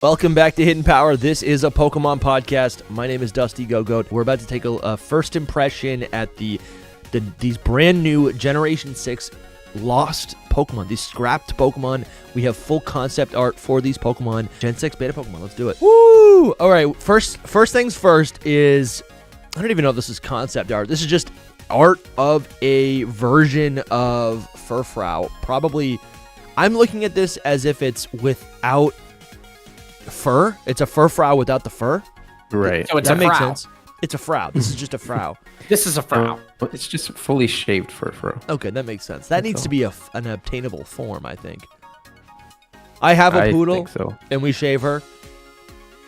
Welcome back to Hidden Power. This is a Pokemon podcast. My name is Dusty Go-Goat. We're about to take a first impression at these brand new Generation 6 lost Pokemon, these scrapped Pokemon. We have full concept art for these Pokemon. Gen 6 beta Pokemon. Let's do it. Woo! All right, first things first is, I don't even know if this is concept art. This is just art of a version of Furfrou. Probably, I'm looking at this as if it's without fur. It's a Furfrou without the fur. Right. So it's That a makes Frau. sense. It's a Frau. This is just a Frau. This is a Frau. It's just fully shaved Furfrou. Okay, that makes sense. That needs to be an obtainable form, I think. I have a I poodle, think so. and we shave her,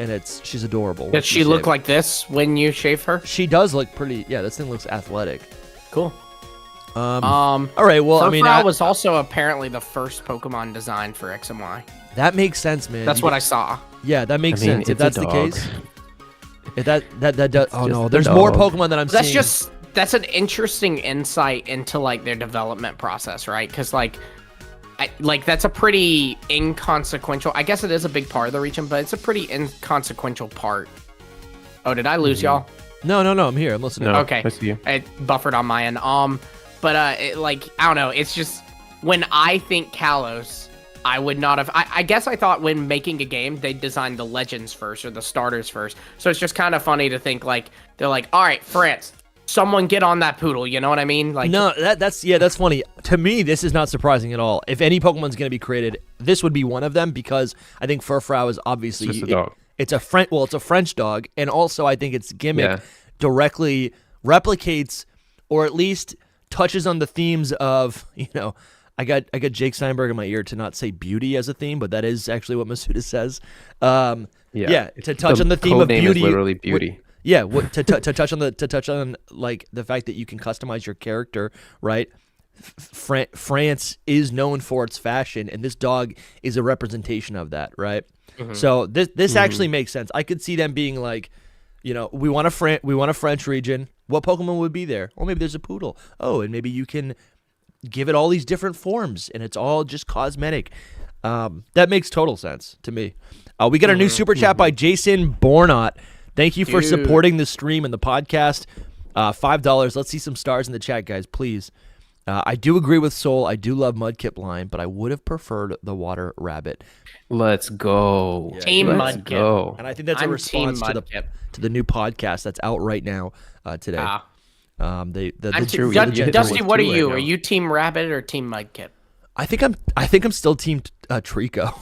and she's adorable. Does she look like this when you shave her? She does look pretty. Yeah, this thing looks athletic. Cool. All right. Well, I mean, Furfrou was also apparently the first Pokemon designed for X and Y. that makes sense, man. That's what I saw. Yeah, that makes I mean, sense. If it's a that's the dog. case, if that does. Oh just no, a there's more dog. Pokemon that I'm That's seeing. that's an interesting insight into like their development process, right? Because like that's a pretty inconsequential. I guess it is a big part of the region, but it's a pretty inconsequential part. Oh, did I lose y'all? No. I'm here. I'm listening. No, Okay. I see you. It buffered on my end. But I don't know. It's just when I think Kalos, I would not have. I guess I thought when making a game, they designed the legends first or the starters first. So it's just kind of funny to think like they're like, all right, France, someone get on that poodle. You know what I mean? Like, No, that's funny. To me, this is not surprising at all. If any Pokemon's going to be created, this would be one of them because I think Furfrou is obviously It's just a dog. It's a French dog, and also I think its gimmick Yeah. directly replicates or at least touches on the themes of, I got Jake Steinberg in my ear to not say beauty as a theme, but that is actually what Masuda says. Yeah, to touch on the theme of code name beauty. is literally beauty. Yeah, to touch on like the fact that you can customize your character, right? France is known for its fashion, and this dog is a representation of that, right? So this actually makes sense. I could see them being like, we want a French region. What Pokemon would be there? Oh, maybe there's a poodle. Oh, and maybe you can give it all these different forms, and it's all just cosmetic. That makes total sense to me. We got a new super chat by Jason Bornot. Thank you for Dude. supporting the stream and the podcast. $5. Let's see some stars in the chat, guys, please. I do agree with Soul. I do love Mudkip line, but I would have preferred the Water Rabbit. Let's go. Team Let's Mudkip. go. And I think that's a I'm response Team to Mudkip. the new podcast that's out right now today. Ah. The true, we legit Dusty, with what are two right you? now. Are you Team Rabbit or Team Mudkip? I think I'm still Team Trico.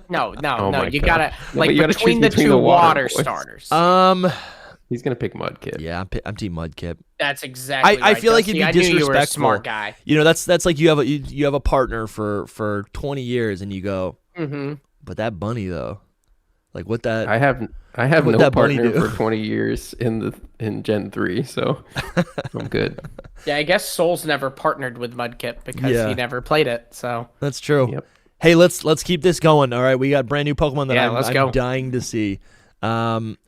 No, Oh my you God. gotta No, like but you gotta between choose the between two the water water boys. starters. He's gonna pick Mudkip. Yeah, I'm Team Mudkip. That's exactly. I right, feel like Dusty. you'd be I knew you were a disrespectful. smart guy. That's like you have a partner for 20 years and you go, Mm-hmm. but that bunny though, like what that I have What no that bunny partner do? for 20 years in Gen 3, so I'm good. Yeah, I guess Soul's never partnered with Mudkip because Yeah. he never played it. So That's true. Yep. Hey, let's keep this going. All right, we got brand new Pokemon that Yeah, I'm let's go. dying to see.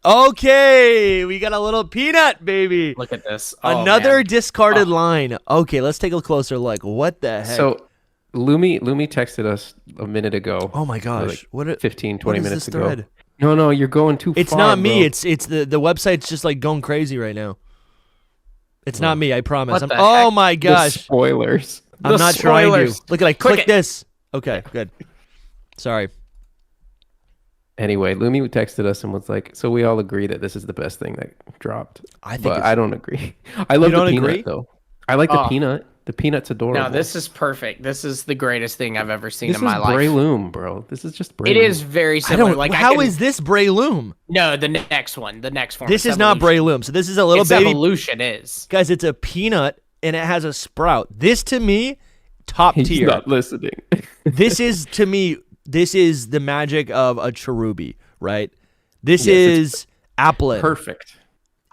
Okay, we got a little Peanut, baby. look at this. Oh, Another man. discarded line. Okay, let's take a closer look. What the heck? So Lumi texted us a minute ago. oh my gosh, like 15, what 20 is minutes this ago. thread? No, you're going too It's far. not me. bro. It's the website's just like going crazy right now. It's not me. I promise. What I'm, the oh heck? my The gosh, spoilers. I'm The not trying to. spoilers. Look at I Click click it. this. Okay, good. Sorry. Anyway, Lumi texted us and was like, "So we all agree that this is the best thing that dropped." I think But it's- I don't agree. I love don't the peanut agree? though. I like the Oh. peanut. The peanut's adorable. No, this is perfect. This is the greatest thing I've ever seen this in my is life. Breloom, bro. This is just Breloom. It is very I similar. don't. Like How is this Breloom? No, the next one, the next form. This It's is not Evolution. Breloom. So this is a little It's baby. Evolution is. Guys, it's a peanut and it has a sprout. This to me, top He's tier. not listening. This is to me, this is the magic of a Cherubi, right? This Yes, is Applin. Perfect.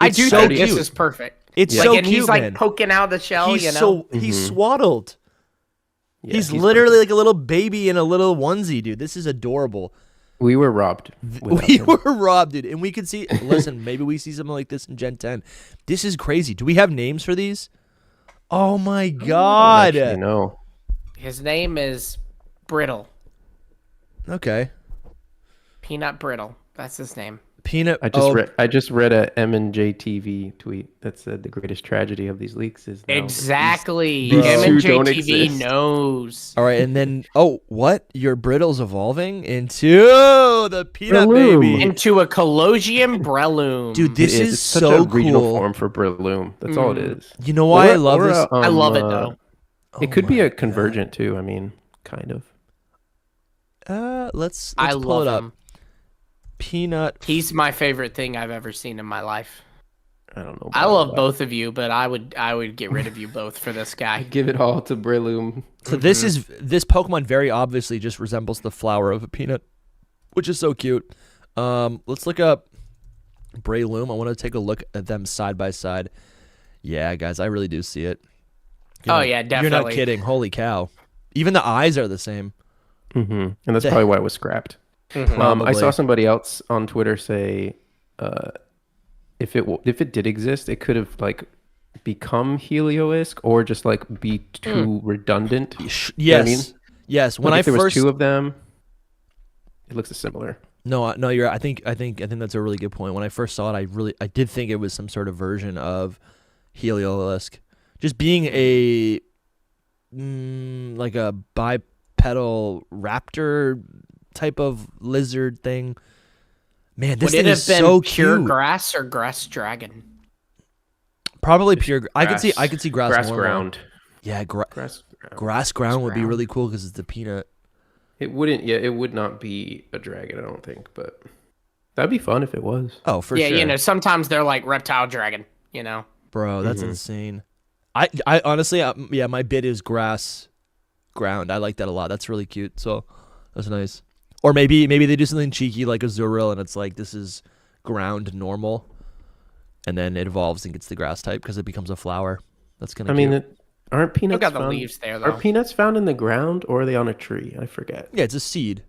I It's do so think this cute. is perfect. It's Like, so and cute, he's like man. poking out the shell. He's You know. he's swaddled. Yeah, he's literally perfect. like a little baby in a little onesie, dude. This is adorable. We were robbed. without We him. were robbed, dude, and we could see. Listen, maybe we see something like this in Gen 10. This is crazy. Do we have names for these? Oh my god! Actually, no. His name is Brittle. Okay. Peanut Brittle. That's his name. Peanut. I just read a M&J TV tweet that said the greatest tragedy of these leaks is now Exactly. these two M&J don't TV exist. knows. All right, and then what? Your brittle's evolving into the peanut Breloom. baby. Into a Collogium Breloom. Dude, this It is It's such so a regional cool. form for Breloom. That's all it is. You know why I love this? I love it though. It could be a convergent too. I mean, kind of. Let's I pull love it up. him. Peanut. He's my favorite thing I've ever seen in my life. I don't know. I about love that. both of you, but I would get rid of you both for this guy. Give it all to Breloom. So this Pokemon very obviously just resembles the flower of a peanut, which is so cute. Let's look up Breloom. I want to take a look at them side by side. Yeah, guys, I really do see it. Yeah, You're not definitely. kidding. Holy cow. Even the eyes are the same. And that's probably why it was scrapped. I Probably. saw somebody else on Twitter say, if it did exist, it could have like become Helioisk or just like be too redundant. Yes. You know what I mean? Yes. When Like, I if there was first two of them, it looks similar. No, you're. I think that's a really good point. When I first saw it, I did think it was some sort of version of Heliolisk, just being a like a bipedal raptor type of lizard thing. Man, this Would it thing have is been so pure cute. grass or grass dragon? Probably pure. I could see grass. Grass normal. ground. Yeah, Grass ground. grass ground would be ground. really cool because it's the peanut. It wouldn't. Yeah, it would not be a dragon. I don't think, but that'd be fun if it was. Oh, for Yeah, sure. sometimes they're like reptile dragon. Bro, that's insane. I honestly, yeah, my bid is grass ground. I like that a lot. That's really cute. So that's nice. Or maybe they do something cheeky like a Zuril, and it's like this is ground normal, and then it evolves and gets the grass type because it becomes a flower. That's kind I of mean, cute. aren't peanuts Look at the found? leaves there, Are though. peanuts found in the ground or are they on a tree? I forget. Yeah, it's a seed.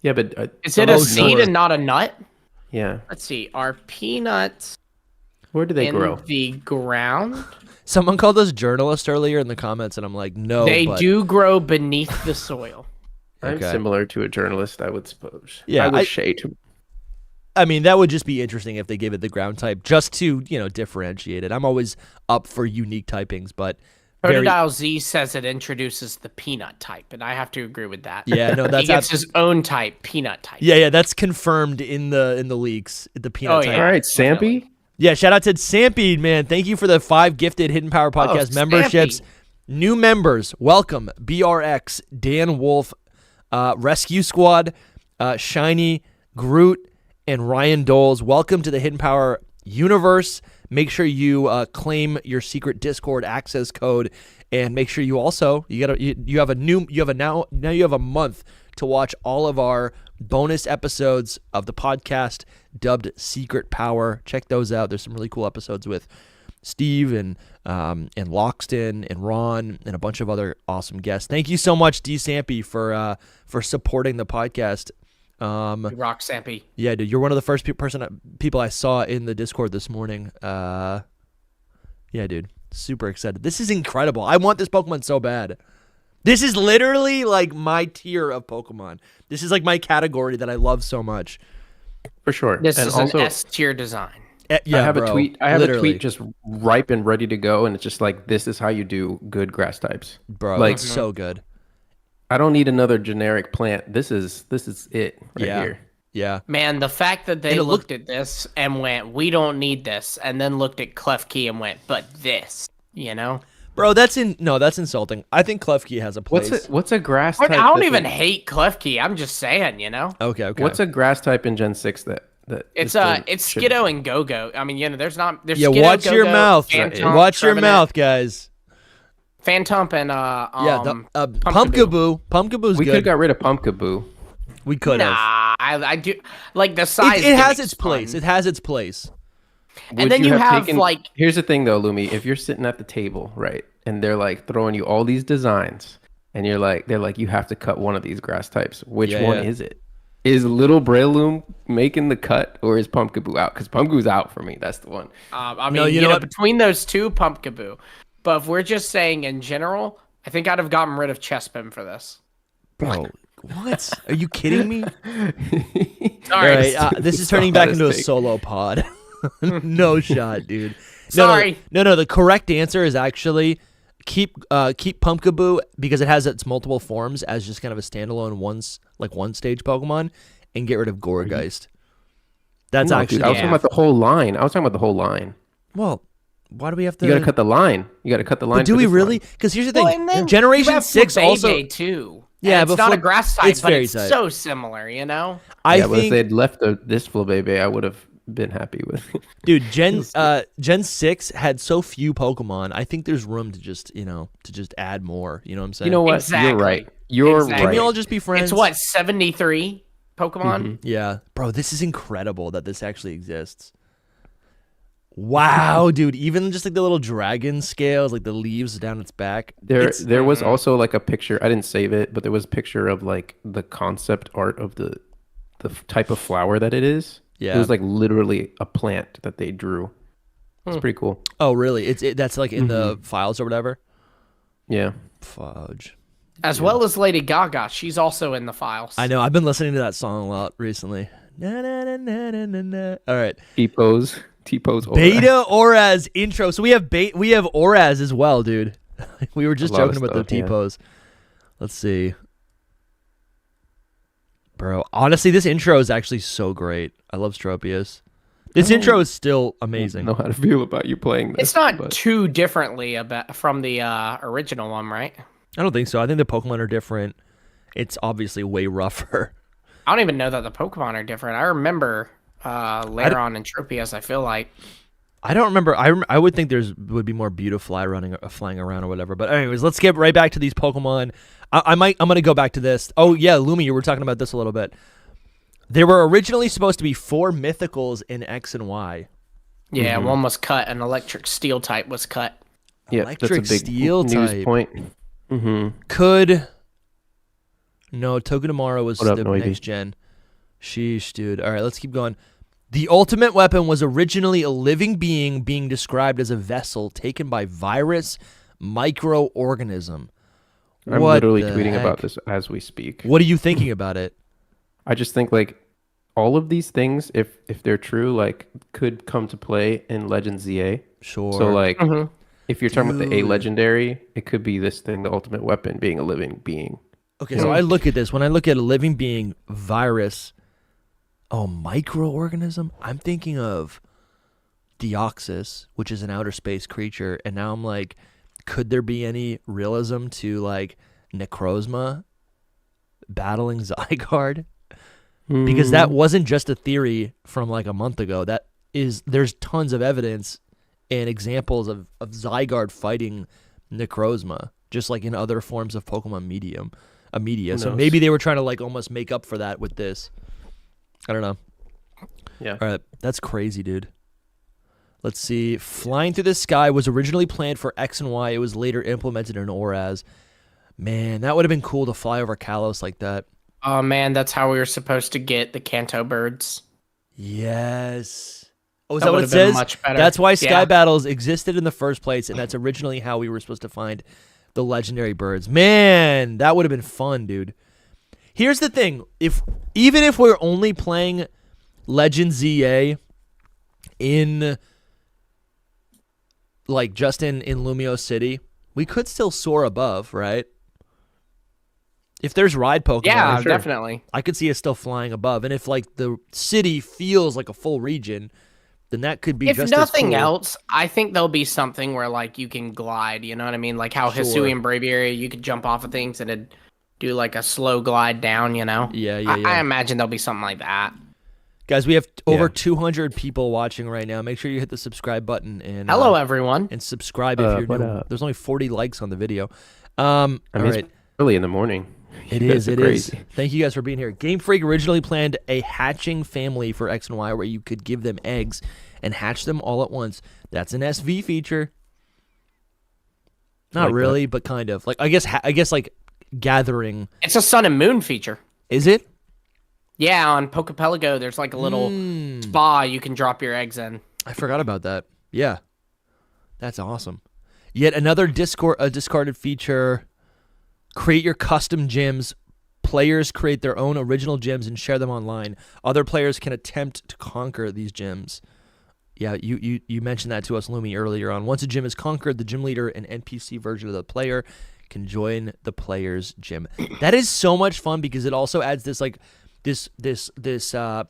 Yeah, but Is it a Oh, seed sure. and not a nut? yeah. Let's see. Are peanuts Where do they in grow? the ground? Someone called us journalist earlier in the comments, and I'm like, no. They but do grow beneath the soil. I'm Okay. similar to a journalist, I would suppose. Yeah, I would I- shade. I mean, that would just be interesting if they gave it the ground type, just to differentiate it. I'm always up for unique typings, but very, Protodile Z says it introduces the peanut type, and I have to agree with that. yeah, no, He that's gets his own type, peanut type. yeah, that's confirmed in the leaks. The peanut Oh, type. yeah. All right, Sampy. Yeah, shout out to Sampy, man. Thank you for the 5 gifted Hidden Power Podcast Stampy. memberships. New members, welcome. BRX, Dan Wolf, Rescue Squad, Shiny, Groot, and Ryan Doles. Welcome to the Hidden Power universe. Make sure you claim your secret Discord access code, and make sure you also you have a month to watch all of our bonus episodes of the podcast dubbed Secret Power. Check those out. There's some really cool episodes with Steve and Loxton and Ron and a bunch of other awesome guests. Thank you so much, D Sampy, for supporting the podcast. Rock Sampy. Yeah, dude, you're one of the first people I saw in the Discord this morning. Yeah, dude, super excited. This is incredible. I want this Pokemon so bad. This is literally like my tier of Pokemon. This is like my category that I love so much. For sure. This and is also, an S tier design. Yeah, I have bro, a tweet. I have literally. a tweet just ripe and ready to go, and it's just like, this is how you do good grass types. Bro, like- it's so good. I don't need another generic plant. This is it right Yeah. here. Yeah. Man, the fact that they And it looked at this and went, we don't need this, and then looked at Klefki and went, but this, Bro, that's insulting. I think Klefki has a place. What's a grass I type? don't that even they- hate Klefki. I'm just saying, Okay. What's a grass type in Gen 6 that It's this it's should- Skiddo and Go-Go. I mean, there's Yeah, Skiddo, watch your Go-Go, mouth. Phantom, Watch your Trevenant, mouth, guys. Phantom and Pumpkaboo. Pumpkaboo's We could good. have got rid of Pumpkaboo. We could have. Nah, I do like the size. It has gimmick's its place. fun. It has its place. And then you have, like- Here's the thing though, Lumi. If you're sitting at the table, right, and they're like throwing you all these designs, and they're like, you have to cut one of these grass types. Which Yeah, one yeah. is it? Is Little Breloom making the cut, or is Pumpkaboo out? Because Pumpkaboo's out for me. That's the one. I No, mean, you know what? between those two, Pumpkaboo. But if we're just saying in general, I think I'd have gotten rid of Chespin for this. Bro, What? Are you kidding me? Sorry. All right, this is turning back into a Hottest take. solo pod. No shot, dude. Sorry. No. The correct answer is actually keep Pumpkaboo because it has its multiple forms as just kind of a standalone one stage Pokemon, and get rid of Gourgeist. That's No, actually dude, I was talking about the whole line. well. Why do we have to? You gotta cut the line. But do for we this really? line. Because here's the Well, thing: and then you Generation have 6 also. Flabébé, too. Yeah, And it's but not a Flab- grass type, it's but fairy it's type. so similar, you know? I Yeah, but if think, they'd left this Flabébé, I would have been happy with it. dude, Gen 6 had so few Pokemon. I think there's room to just add more. You know what I'm saying? You know what? Exactly. You're right. You're Exactly. Can we right. all just be friends? It's what, 73 Pokemon? Yeah, bro, this is incredible that this actually exists. Wow, dude, even just like the little dragon scales, like the leaves down its back. There was also like a picture. I didn't save it, but there was a picture of like the concept art of the type of flower that it is. Yeah. It was like literally a plant that they drew. It's pretty cool. Oh, really? That's like in the files or whatever. Yeah. Fudge. As well as Lady Gaga. She's also in the files. I know. I've been listening to that song a lot recently. Na, na, na, na, na, na, na. All right. T-pose. Beta Oraz intro. So we have Oraz as well, dude. We were just A lot of joking about the stuff, yeah. T-pose. Let's see. Bro, honestly, this intro is actually so great. I love Stropius. This intro is still amazing. Know how to feel about you playing this. It's not but too differently from the original one, right? I don't think so. I think the Pokemon are different. It's obviously way rougher. I don't even know that the Pokemon are different. I remember Lairon and Tropius, I feel like. I don't remember. I would think would be more Beautifly flying around or whatever. But anyways, let's get right back to these Pokemon. I'm gonna go back to this. Oh yeah, Lumi, you were talking about this a little bit. There were originally supposed to be 4 mythicals in X and Y. Yeah, one was cut. An electric steel type was cut. yeah, Electric that's a big steel news type. point. Mm-hmm. No, Togedemaru was What up, the Noivy? next gen. Sheesh, dude. All right, let's keep going. The ultimate weapon was originally a living being described as a vessel taken by virus microorganism. I'm What literally the tweeting heck? about this as we speak. What are you thinking about it? I just think like all of these things, if they're true, like could come to play in Legends ZA. Sure. So like, Mhm. if you're talking about the A Dude. legendary, it could be this thing, the ultimate weapon, being a living being. Okay, so I look at this. When I look at a living being, virus, microorganism, I'm thinking of Deoxys, which is an outer space creature. And now I'm like, could there be any realism to like Necrozma battling Zygarde? Because that wasn't just a theory from like a month ago. There's tons of evidence and examples of Zygarde fighting Necrozma, just like in other forms of Pokemon media. So knows? maybe they were trying to like almost make up for that with this. I don't know. Yeah. All right, that's crazy, dude. Let's see. Flying through the sky was originally planned for X and Y. It was later implemented in Oraz. Man, that would have been cool to fly over Kalos like that. Oh man, that's how we were supposed to get the Kanto birds. Yes. Oh, is That that what would it have been says? much better. That's why Sky Yeah. Battles existed in the first place, and that's originally how we were supposed to find the legendary birds. Man, that would have been fun, dude. Here's the thing: even if we're only playing Legend ZA in like just in Lumio City, we could still soar above, right? If there's ride Pokemon, Yeah, sure. definitely. I could see us still flying above. And if like the city feels like a full region, then that could be If just nothing as cool. else, I think there'll be something where like you can glide. You know what I mean? Like how Sure. Hisui and Braviary, you could jump off of things and it'd do like a slow glide down. You know? Yeah. I imagine there'll be something like that. Guys, we have over Yeah. 200 people watching right now. Make sure you hit the subscribe button and Hello, everyone. and subscribe if you're what new. up? There's only 40 likes on the video. I mean, all right. it's early in the morning. It You is. guys are It is. crazy. Thank you guys for being here. Game Freak originally planned a hatching family for X and Y where you could give them eggs and hatch them all at once. That's an SV feature. Not Like really, but kind of. Like I guess like gathering. It's a Sun and Moon feature. Is it? Yeah, on Pokepelago, there's like a little spa you can drop your eggs in. I forgot about that. Yeah. That's awesome. Yet another discarded feature. Create your custom gyms Players create their own original gyms and share them online. Other players can attempt to conquer these gyms. Yeah, you mentioned that to us, Lumi, earlier on. Once a gym is conquered, the gym leader and NPC version of the player can join the player's gym. That is so much fun because it also adds this like this multiplayer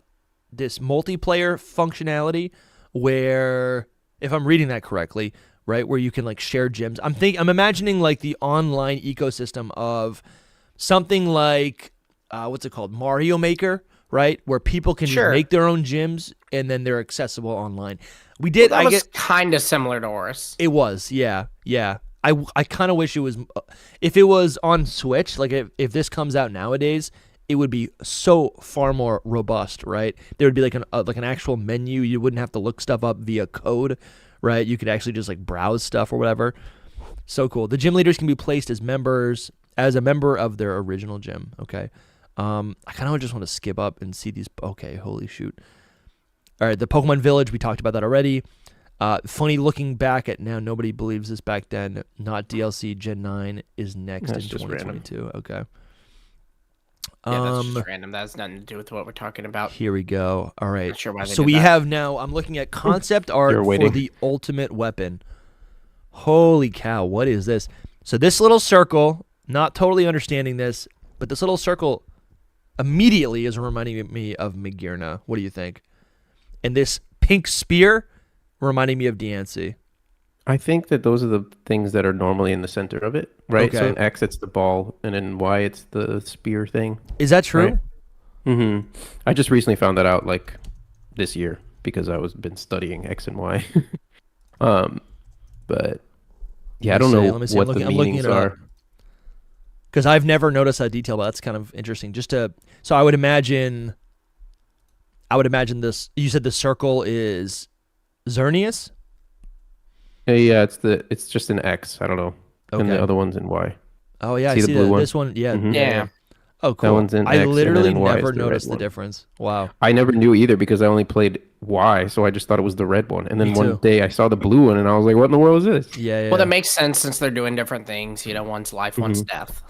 functionality where, if I'm reading that correctly, right, where you can like share gyms. I'm imagining like the online ecosystem of something like what's it called, Mario Maker, right, where people can Sure. make their own gyms and then they're accessible online. We did. That was kind of similar to Horus. It was, yeah. I kind of wish it was, if it was on Switch, like if this comes out nowadays, it would be so far more robust, right? There would be like an actual menu. You wouldn't have to look stuff up via code, right? You could actually just like browse stuff or whatever. So cool. The gym leaders can be placed as a member of their original gym. Okay. I kind of just want to skip up and see these. Okay, holy shoot. All right, the Pokemon Village, we talked about that already. Funny looking back at now, nobody believes this back then. Not DLC. Gen 9 is next That's in just 2022. Okay. Yeah, that's just random. That has nothing to do with what we're talking about. Here we go. All right. Not sure why they So did we that. have now, I'm looking at concept art You're for waiting. the ultimate weapon. Holy cow, what is this? So this little circle, not totally understanding this, but this little circle immediately is reminding me of Magearna. What do you think? And this pink spear reminding me of Diancie. I think that those are the things that are normally in the center of it, right? So Okay. in X it's the ball, and in Y it's the spear thing. Is that true? Right. I just recently found that out like this year because I was been studying X and Y. But yeah, I don't know Let me see. what I'm the looking meanings it up. are. Because I've never noticed that detail, but that's kind of interesting. So I would imagine this. You said the circle is Xerneas? Yeah, it's just an X. I don't know, and Okay. the other one's in Y. Oh yeah, See I the see blue that. one? This one, yeah, Mhm. Yeah. Oh, cool. one's in I X, and then literally in Y is never the red noticed the one. difference. Wow. I never knew either because I only played Y, so I just thought it was the red one. And then Me one too. day I saw the blue one, and I was like, "What in the world is this?" Yeah. Well, that makes sense since they're doing different things. You know, one's life, one's death.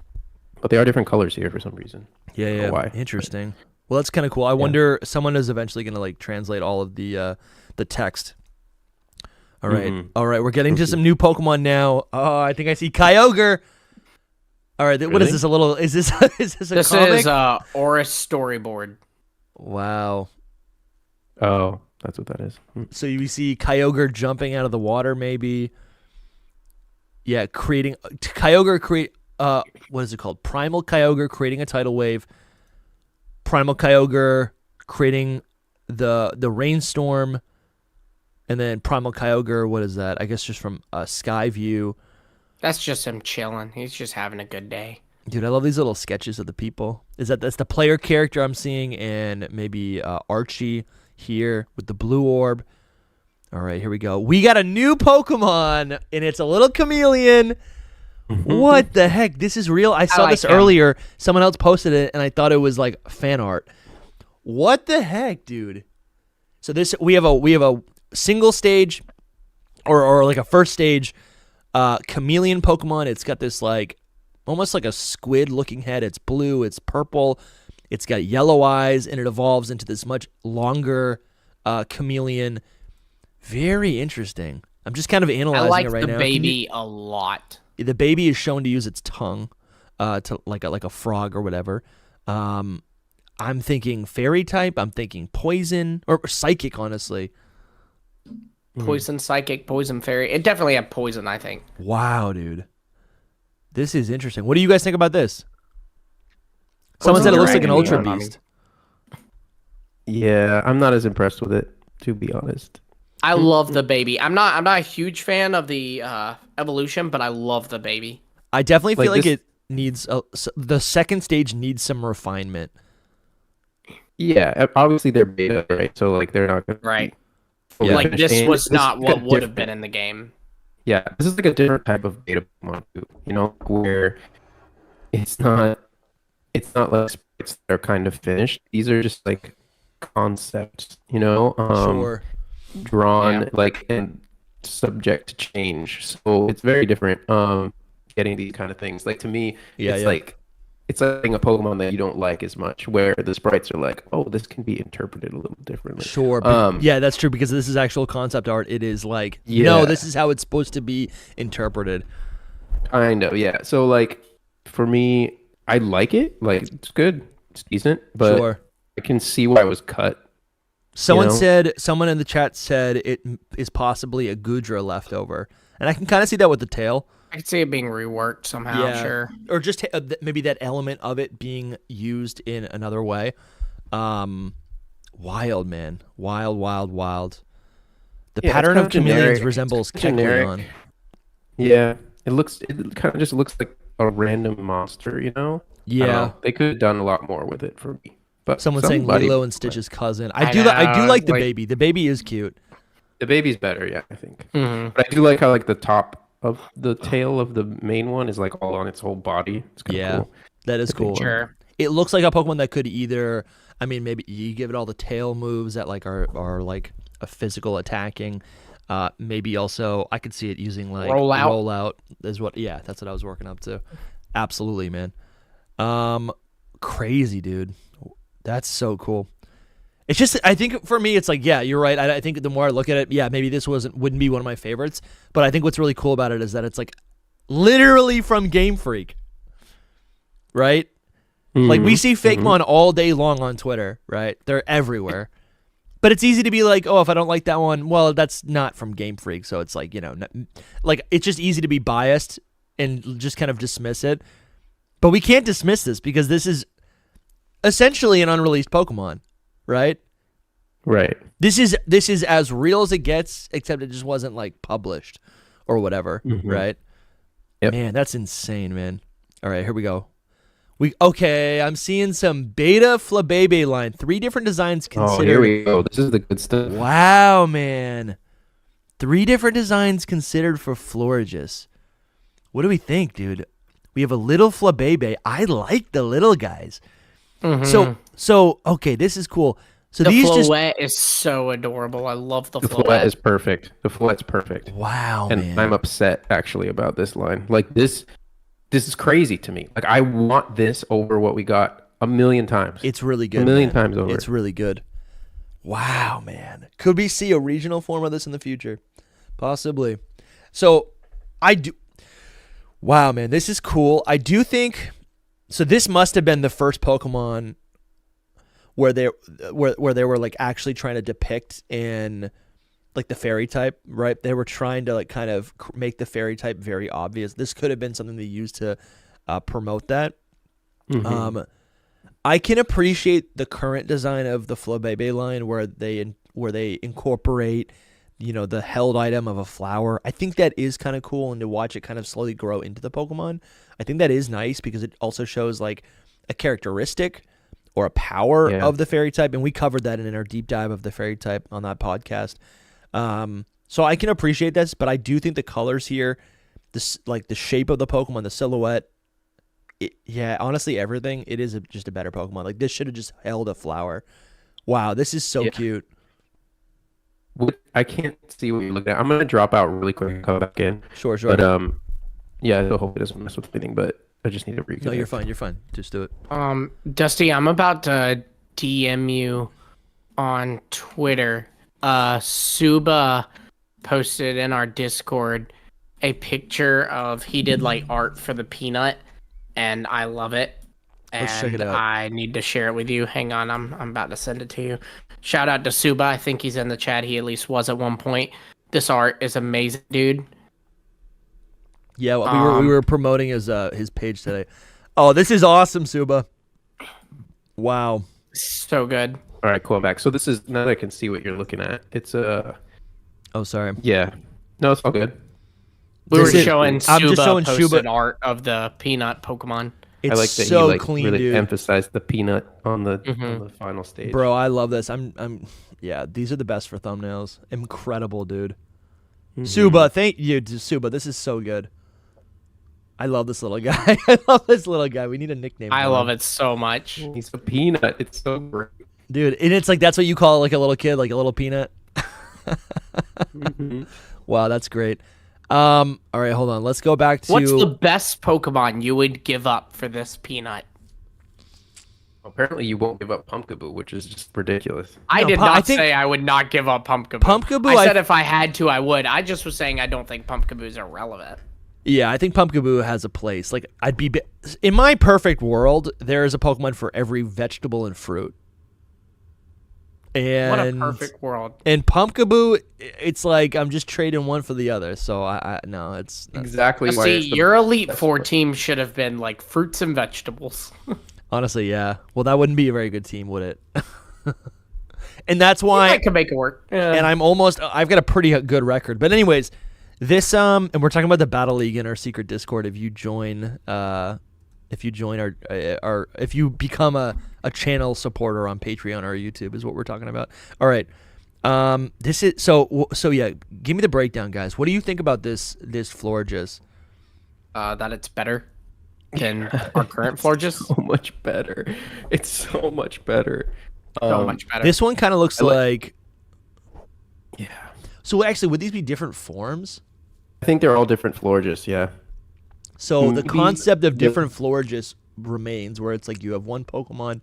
But they are different colors here for some reason. yeah. Why? Interesting. Well, that's kind of cool. I wonder someone is eventually going to like translate all of the text. All right. Mhm. All right. We're getting to some new Pokemon now. Oh, I think I see Kyogre. All right. What is Really? this? Is this a This comic? is Horus storyboard. Wow. Oh, that's what that is. So you see Kyogre jumping out of the water, maybe. Yeah, Kyogre create. What is it called? Primal Kyogre creating a tidal wave. Primal Kyogre creating the rainstorm, and then Primal Kyogre. What is that? I guess just from sky view. That's just him chilling. He's just having a good day. Dude, I love these little sketches of the people. That's the player character I'm seeing, and maybe Archie here with the blue orb. All right, here we go. We got a new Pokemon, and it's a little chameleon. What the heck? This is real. I saw like this him. earlier. Someone else posted it, and I thought it was like fan art. What the heck, dude? So we have a single stage, or like a first stage, chameleon Pokemon. It's got this like almost like a squid looking head. It's blue, it's purple, it's got yellow eyes, and it evolves into this much longer chameleon. Very interesting. I'm just kind of I analyzing like it right the now. baby a lot. The baby is shown to use its tongue to like a frog or whatever. I'm thinking fairy type. I'm thinking poison or psychic, honestly. Poison psychic, poison fairy. It definitely had poison, I think. Wow, dude. This is interesting. What do you guys think about this? Someone said it looks like an Dragon, Ultra yeah. Beast. Yeah, I'm not as impressed with it, to be honest. I love the baby. I'm not a huge fan of the evolution, but I love the baby. I definitely feel Like like this- it needs the second stage needs some refinement. Yeah, obviously they're beta, right? So like they're not gonna Right. fully Like finished. this And was this not is what a would have been different- in the game. Yeah, this is like a different type of beta Pokemon, too, you know, where it's not like sprites that are kind of finished. These are just like concepts, you know, Sure. drawn Yeah. like and subject to change. So it's very different. Getting these kind of things, like to me, Yeah, it's yeah. like it's like a Pokemon that you don't like as much, where the sprites are like, oh, this can be interpreted a little differently. Sure. But yeah, that's true, because this is actual concept art. It is like, no, Yeah. this is how it's supposed to be interpreted. Kind of, yeah. So like for me, I like it. Like it's good, it's decent, but Sure. I can see why it was cut. Someone know? someone in the chat said it is possibly a Gudra leftover. And I can kind of see that with the tail. I could see it being reworked somehow. Yeah. Sure. Or just maybe that element of it being used in another way. Wild, man. Wild, wild, wild. The Yeah, it's pattern kind of of chameleons generic. resembles It's generic. Kecleon. Yeah, it kind of just looks like a random monster, you know? I don't Yeah. know. They could have done a lot more with it for me. But Someone saying somebody- Lilo and Stitch's cousin. I I do know, like the like- baby. The baby is cute. The baby's better, yeah, I think. Mhm. But I do like how like the top of the tail of the main one is like all on its whole body. It's kind of Yeah. cool. That is cool. Sure. It looks like a Pokemon that could either, I mean, maybe you give it all the tail moves that like are like a physical attacking. Maybe also I could see it using like Rollout. is what. Yeah, that's what I was working up to. Absolutely, man. Crazy, dude. That's so cool. It's just, I think for me, it's like, yeah, you're right. I think the more I look at it, yeah, maybe this wouldn't be one of my favorites. But I think what's really cool about it is that it's like literally from Game Freak, right? Like we see Fakemon all day long on Twitter, right? They're everywhere. But it's easy to be like, oh, if I don't like that one, well, that's not from Game Freak. So it's like, like it's just easy to be biased and just kind of dismiss it. But we can't dismiss this because this is essentially an unreleased Pokemon, right? Right. This is as real as it gets, except it just wasn't like published or whatever, right? Yep. Man, that's insane, man. All right, here we go. Okay, I'm seeing some Beta Flabebe line. 3 different designs considered. Oh, here we go. This is the good stuff. Wow, man. 3 different designs considered for Florges. What do we think, dude? We have a little Flabebe. I like the little guys. So okay, this is cool. So The these Floette is so adorable. I love the The Floette. Floette is perfect. The Floette's perfect. wow, And man. I'm upset actually about this line. Like this is crazy to me. Like I want this over what we got a million times. It's really good. A million man. times over. It's really good. Wow, man. Could we see a regional form of this in the future? Possibly. So I do. Wow, man, this is cool. I do think. So this must have been the first Pokemon where they were like actually trying to depict in like the fairy type, right? They were trying to like kind of make the fairy type very obvious. This could have been something they used to promote that. I can appreciate the current design of the Flabebe line where they incorporate, the held item of a flower. I think that is kind of cool, and to watch it kind of slowly grow into the Pokemon, I think that is nice because it also shows like a characteristic or a power Yeah. of the fairy type, and we covered that in our deep dive of the fairy type on that podcast. So I can appreciate this, but I do think the colors here, this like the shape of the Pokemon, the silhouette, honestly, everything, it is just a better Pokemon. Like this should have just held a flower. Wow, this is so Yeah. cute. I can't see what you're looking at. I'm gonna drop out really quick and come back in. Sure. But yeah, I hope it doesn't mess with anything. But I just need to reconnect. No, you're fine. You're fine. Just do it. Dusty, I'm about to DM you on Twitter. Suba posted in our Discord a picture of he did like art for the peanut, and I love it. And Let's check it out. I need to share it with you. Hang on, I'm about to send it to you. Shout out to Suba. I think he's in the chat. He at least was at one point. This art is amazing, dude. Yeah, well, we were promoting his page today. Oh, this is awesome, Suba. Wow. So good. All right, cool. I'm back. So this is now that I can see what you're looking at. It's Oh, sorry. yeah. No, it's all good. We were This is- showing I'm just Suba showing posted Suba- art of the peanut Pokemon. It's I like that so he like clean, really dude. emphasized the peanut on the final stage. Bro, I love this. Yeah, these are the best for thumbnails. Incredible, dude. Suba, thank you, Suba. This is so good. I love this little guy. I love this little guy. We need a nickname. I for love him. it so much. He's a peanut. It's so great. Dude, and it's like that's what you call like a little kid, like a little peanut. Wow, that's great. All right, hold on. Let's go back to What's the best Pokemon you would give up for this peanut? Apparently, you won't give up Pumpkaboo, which is just ridiculous. I No, did I not think- say I would not give up Pumpkaboo. Pumpkaboo, I said if I had to, I would. I just was saying I don't think Pumpkaboos are relevant. Yeah, I think Pumpkaboo has a place. Like, in my perfect world, there is a Pokemon for every vegetable and fruit. And What a perfect world. And Pumpkaboo, it's like I'm just trading one for the other. So I no, it's Exactly why See, it's the your Elite best Four one. team should have been like fruits and vegetables. honestly, yeah. Well, that wouldn't be a very good team, would it? And that's I why. could make it work. Yeah. And I've got a pretty good record. But anyways, this and we're talking about the Battle League in our secret Discord. If you join our if you become a channel supporter on Patreon or YouTube is what we're talking about. All right. This is so yeah, give me the breakdown, guys. What do you think about this Florges? That it's better than our current Florges. So much better. It's so much better. So much better. This one kind of looks like Yeah. so actually would these be different forms? I think they're all different Florges, yeah. So the Maybe concept of the- different Florges remains, where it's like you have one Pokemon,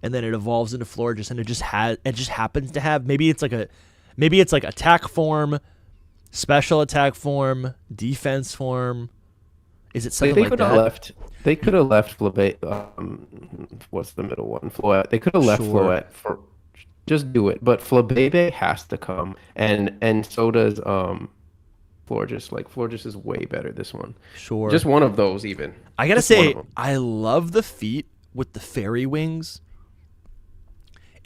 and then it evolves into Florges, and it just happens to have maybe it's like attack form, special attack form, defense form. Is it something They like could that? have left. They could have left what's the middle one? Floette. They could have left Sure. Floette for just do it. But Flabebe has to come, and so does Florges. Like Florges is way better. This one, Sure. just one of those even. I gotta Just one say, of 'em. I love the feet with the fairy wings,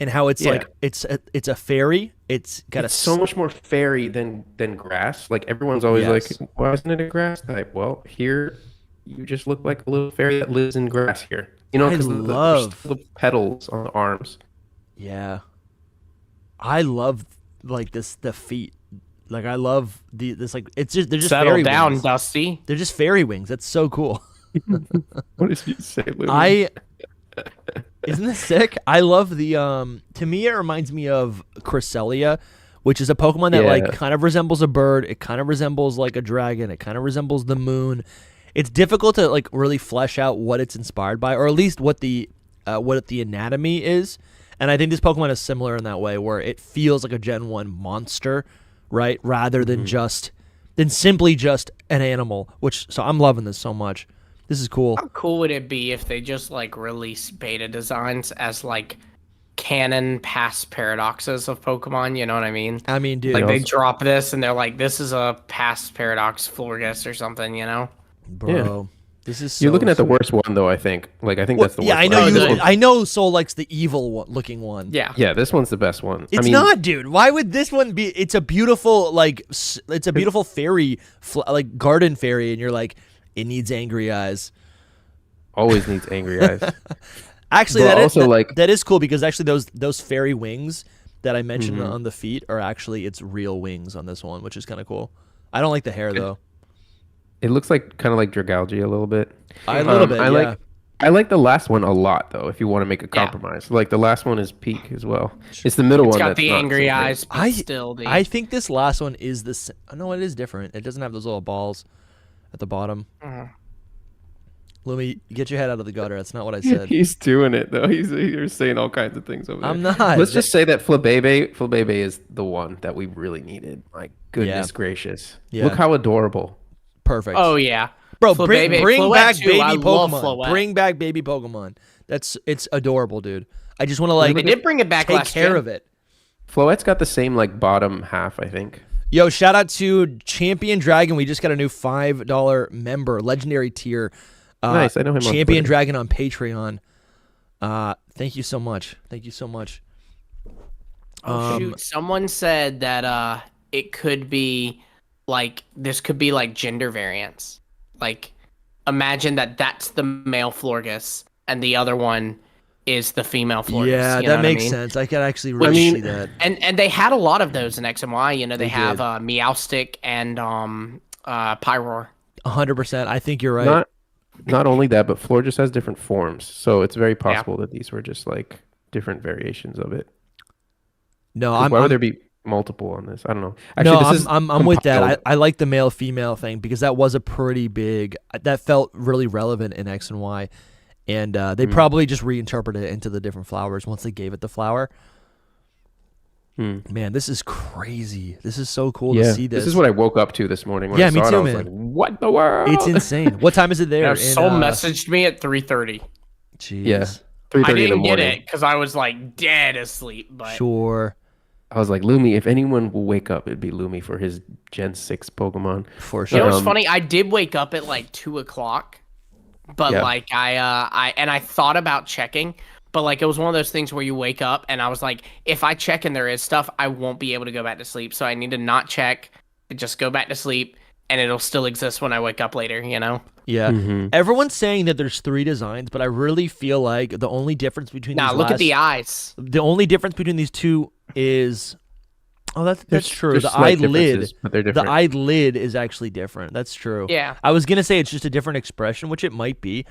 and how it's Yeah. like it's a fairy. It's got It's so much more fairy than grass. Like everyone's always Yes. like, why isn't it a grass type? Well, here you just look like a little fairy that lives in grass here. You know, I because love- the petals on the arms. Yeah. I love like the feet. Like I love this like it's just they're just Settle fairy down, wings. Dusty. They're just fairy wings. That's so cool. What did you say, Louis? Isn't this sick? I love the to me it reminds me of Cresselia, which is a Pokemon that like Yeah. kind of resembles a bird, it kind of resembles like a dragon, it kind of resembles the moon. It's difficult to like really flesh out what it's inspired by, or at least what the anatomy is. And I think this Pokemon is similar in that way, where it feels like a Gen 1 monster, right? Rather than simply just an animal, so I'm loving this so much. This is cool. How cool would it be if they just like release beta designs as like canon past paradoxes of Pokemon? You know what I mean? I mean, dude, Like they drop this and they're like, "This is a past paradox Florges or something," you know? bro, this is so You're looking at the sweet. worst one, though. I think. Like, I think Well, that's the yeah, worst. I know one. you. This one- I know Soul likes the evil looking one. Yeah. Yeah, this one's the best one. It's I mean, not, dude. Why would this one be? It's a beautiful, like, it's a beautiful fairy, like garden fairy, and you're like, it needs angry eyes. always needs angry eyes. Actually, But that is also, like- that is cool because actually those fairy wings that I mentioned Mm-hmm. on the feet are actually it's real wings on this one, which is kind of cool. I don't like the hair though. It looks like kind of like Dragalge a little bit. A little bit, yeah. I like the last one a lot, though. If you want to make a Yeah. compromise, like the last one is peak as well. It's the middle It's one got that's the not angry so great. eyes, but still the I think this last one is the. No, it is different. It doesn't have those little balls at the bottom. Mhm. Lumi, get your head out of the gutter. That's not what I said. He's doing it though. He's saying all kinds of things over there. I'm not. Let's just say that Flabebe is the one that we really needed. My goodness Yeah. gracious! Yeah. Look how adorable. Perfect. Oh yeah. Bro, Flabebe- bring Floette back too. baby I love Pokemon. Floette. Bring back baby Pokemon. It's adorable, dude. I just want to They like did bring it back take last care gen. of it. Floette's got the same like bottom half, I think. Yo, shout out to Champion Dragon. We just got a new $5 member, legendary tier. Nice, I know him on Champion Twitter. Dragon on Patreon. Thank you so much. Thank you so much. Oh, shoot, someone said that it could be like this could be like gender variants. Like imagine that that's the male Florges and the other one is the female Florges. Yeah, you know that what makes I mean? sense. I could actually really mean- see that. And they had a lot of those in X and Y. You know, they They have did. Meowstic and Pyroar. 100%. I think you're right. Not only that, but Floor just has different forms, so it's very possible that these were just like different variations of it. no, 'Cause I'm, why would I'm there be multiple on this? I don't know. no, Actually, this is I'm with that. compiled. I like the male female thing because that was a pretty big. That felt really relevant in X and Y, And they probably just reinterpreted it into the different flowers once they gave it the flower. Man, this is crazy. This is so cool to see this. This is what I woke up to this morning when I saw me it. too, I was man. like, what the world? It's insane. What time is it there? Soul messaged me at 3:30. Jeez. Yeah. 3:30 I in the didn't get morning. it because I was like dead asleep. But Sure. I was like, Lumi, if anyone will wake up, it'd be Lumi for his Gen 6 Pokemon. For you sure. know what's funny? I did wake up at like 2:00, but Yeah. like I thought about checking, but like it was one of those things where you wake up and I was like, if I check and there is stuff, I won't be able to go back to sleep. So I need to not check, just go back to sleep, and it'll still exist when I wake up later. You know? Yeah. Mm-hmm. Everyone's saying that there's 3 designs, but I really feel like the only difference between Nah, these look at last- the eyes. the only difference between these two is that's true. There's The slight eyelid, differences, but they're the different. eyelid is actually different. That's true. Yeah. I was gonna say it's just a different expression, which it might be,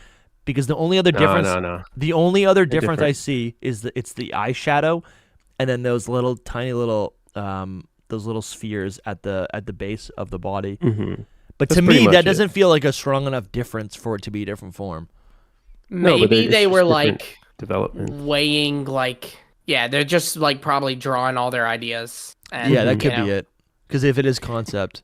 because the only other difference, No. the only other difference I different. see is it's the eyeshadow, and then those little tiny little those little spheres at the base of the body. Mm-hmm. But That's to pretty me, much that it. doesn't feel like a strong enough difference for it to be a different form. No, but Maybe it's they just were different like development. weighing like, yeah, they're just like probably drawing all their ideas. And, Yeah, that could you know, be it. Because if it is concept,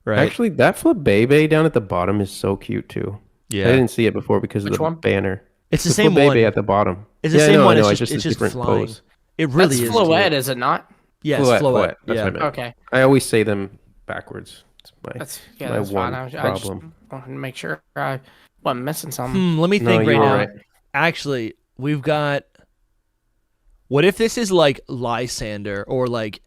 right? Actually, that Flabébé down at the bottom is so cute too. yeah, I didn't see it before because of Which the one? banner. it's the same one. Flabébé at the bottom. It's the Yeah, I same know, one. I know, It's just a it's just different flying. pose. It really That's is. Floette, cute. is it not? Yes, Floette, Floette. That's Yeah. what I meant. Okay. I always say them backwards. It's my That's one fine. I just problem. wanted to make sure I wasn't missing something. Let me No, think right you're now. right. Actually, we've got. What if this is like Lysander or like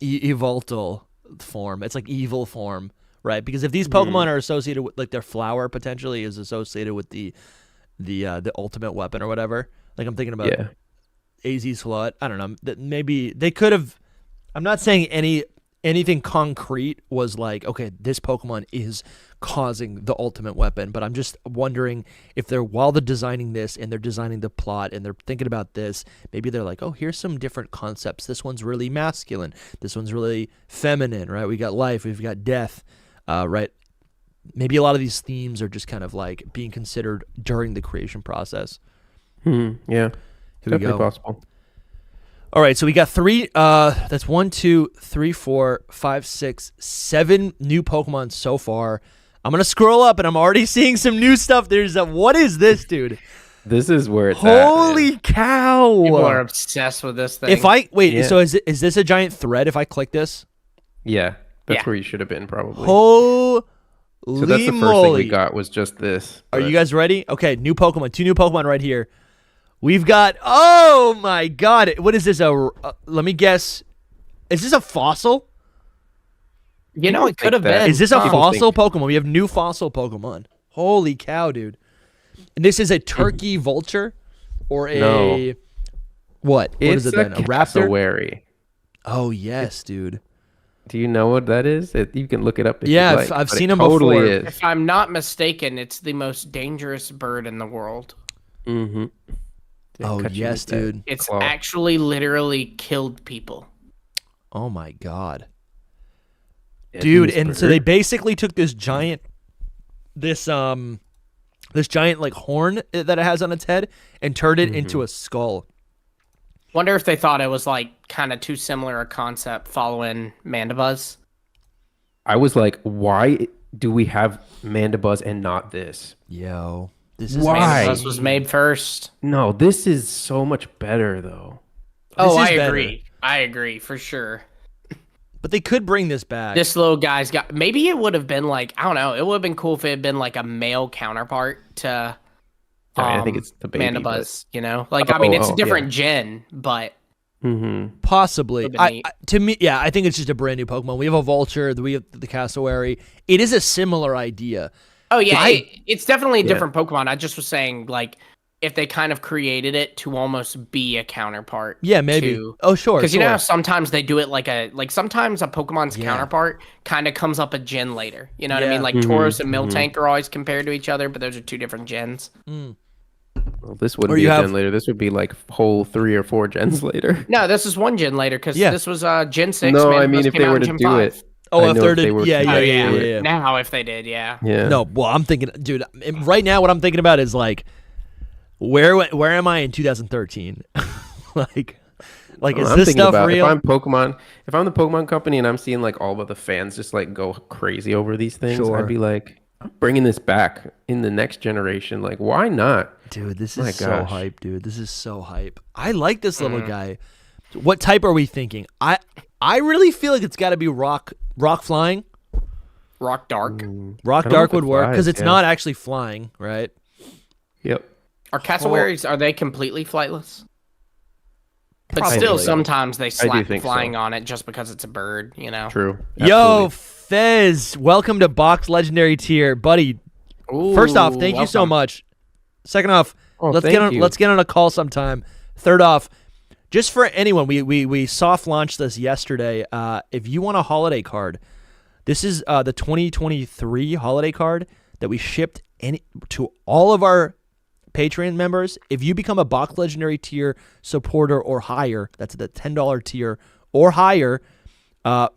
Evoltal form? It's like evil form, right? Because if these Pokemon are associated with like their flower potentially is associated with the ultimate weapon or whatever. Like I'm thinking about Yeah. AZ's Flood. I don't know. That maybe they could have. I'm not saying anything concrete was like, okay, this Pokemon is causing the ultimate weapon, but I'm just wondering if while they're designing this and they're designing the plot and they're thinking about this, maybe they're like, oh, here's some different concepts. This one's really masculine. This one's really feminine, right? We got life, we've got death, right? Maybe a lot of these themes are just kind of like being considered during the creation process. Yeah. Here we Definitely go. possible. All right, so we got 3. That's 1, 2, 3, 4, 5, 6, 7 new Pokemon so far. I'm gonna scroll up, and I'm already seeing some new stuff. There's what is this, dude? This is where it's at, man. Holy cow! People are obsessed with this thing. If I wait, Yeah. so is this a giant thread? If I click this, Yeah. That's Yeah. where you should have been probably. holy So that's the first thing moly! we got was just this. Are but- you guys ready? Okay, new Pokemon. 2 new Pokemon right here. We've got. Oh my god! What is this? Let me guess. Is this a fossil? you know, it could have think that. been. Is this a People fossil think- Pokemon? We have new fossil Pokemon. Holy cow, dude! And this is a turkey vulture, or a No. what? What It's is it then? A raptor? cassowary. Oh yes, dude. Do you know what that is? You can look it up. If Yeah, you'd I've- like, I've but seen it 'em totally before. Is. If I'm not mistaken, it's the most dangerous bird in the world. Mm-hmm. Oh yes, dude. It's claw. actually literally killed people. Oh my god, Yeah, dude. this And so bird. they basically took this giant like horn that it has on its head and turned it into a skull. Wonder if they thought it was like kind of too similar a concept following Mandibuzz. I was like, why do we have Mandibuzz and not this? Yo, this is Why? Mandibuzz was made first. No, this is so much better though. Oh, is I better. agree. I agree for sure. But they could bring this back. This little guy's got. Maybe it would have been like, I don't know. It would have been cool if it had been like a male counterpart to. I think it's the baby. Mandibuzz. You know, like I mean, it's a yeah. different gen, but Mm-hmm. Possibly. Would've been neat. To me, yeah, I think it's just a brand new Pokemon. We have a Vulture, we have the Cassowary. It is a similar idea. oh yeah, it's definitely a Yeah. different Pokemon. I just was saying like if they kind of created it to almost be a counterpart. Yeah, maybe. to- Oh, sure. Because you sure. know how sometimes they do it like sometimes a Pokemon's Yeah. counterpart kind of comes up a gen later. You know what I Yeah. mean? Like Tauros and Miltank are always compared to each other, but those are two different gens. Well, this wouldn't Or be you a have- gen later. This would be like whole 3 or 4 gens later. No, this is one gen later because Yeah. this was Gen 6. No, I Mandibuzz mean if came they out were in to Gen do 5. it, Oh, I if know they're if they were yeah, to yeah, Oh, yeah, yeah. yeah, yeah. Now, if they did, yeah. Yeah. No, well, I'm thinking, dude. Right now, what I'm thinking about is like, where am I in 2013? like, is I'm this thinking stuff about real? if I'm the Pokemon company and I'm seeing like all of the fans just like go crazy over these things, Sure. I'd be like, I'm bringing this back in the next generation. Like, why not? Dude, this My is so gosh. hype, dude. This is so hype. I like this little guy. What type are we thinking? I really feel like it's got to be rock flying. Rock Dark. Rock I don't know dark if it would work because flies, it's yeah. not actually flying, right? Yep. Are cassowaries, are they completely flightless? But Probably. still, sometimes they slap think flying so. on it just because it's a bird, you know? True. Yo, Absolutely. Fez, welcome to Box Legendary Tier, buddy. First off, thank you so welcome. much. Second off, Oh, let's thank you. get on a call sometime. Third off, just for anyone, we soft launched this yesterday. If you want a holiday card, this is the 2023 holiday card that we shipped to all of our Patreon members. If you become a Box Legendary Tier supporter or higher, that's the $10 tier or higher,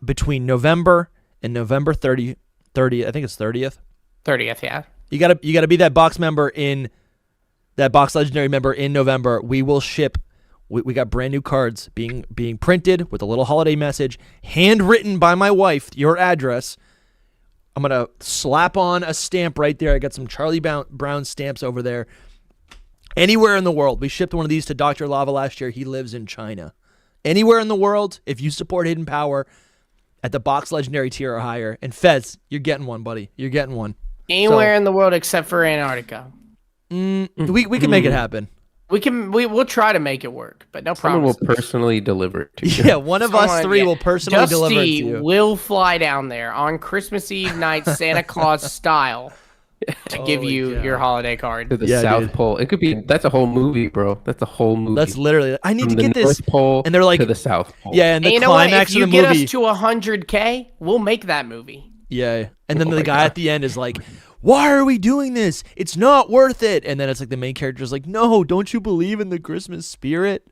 between November and November 30, I think it's 30th. 30th, yeah. You gotta be that box legendary member in November. We will ship. We got brand new cards being printed with a little holiday message, handwritten by my wife. Your address. I'm gonna slap on a stamp right there. I got some Charlie Brown stamps over there. Anywhere in the world, we shipped one of these to Dr. Lava last year. He lives in China. Anywhere in the world, if you support Hidden Power at the Box Legendary Tier or higher, and Fez, you're getting one, buddy. You're getting one. Anywhere in the world except for Antarctica. We can make it happen. We'll try to make it work, but no Someone will promises. personally deliver it to you. Yeah, one of us Someone- three yeah. will personally deliver it to Dusty you. will fly down there on Christmas Eve night, Santa Claus style, to give Holy you cow. your holiday To card. the Yeah, South dude. Pole. It could be. That's a whole movie, bro. That's a whole movie. That's literally. I need From to the get this. North Pole and they're like- to the South Pole. Yeah, and the And you know what? climax If you of the get movie. us to 100K, we'll make that movie. Yeah, and then Oh the my guy God. at the end is like, "Why are we doing this? It's not worth it." And then it's like the main character is like, "No, don't you believe in the Christmas spirit?"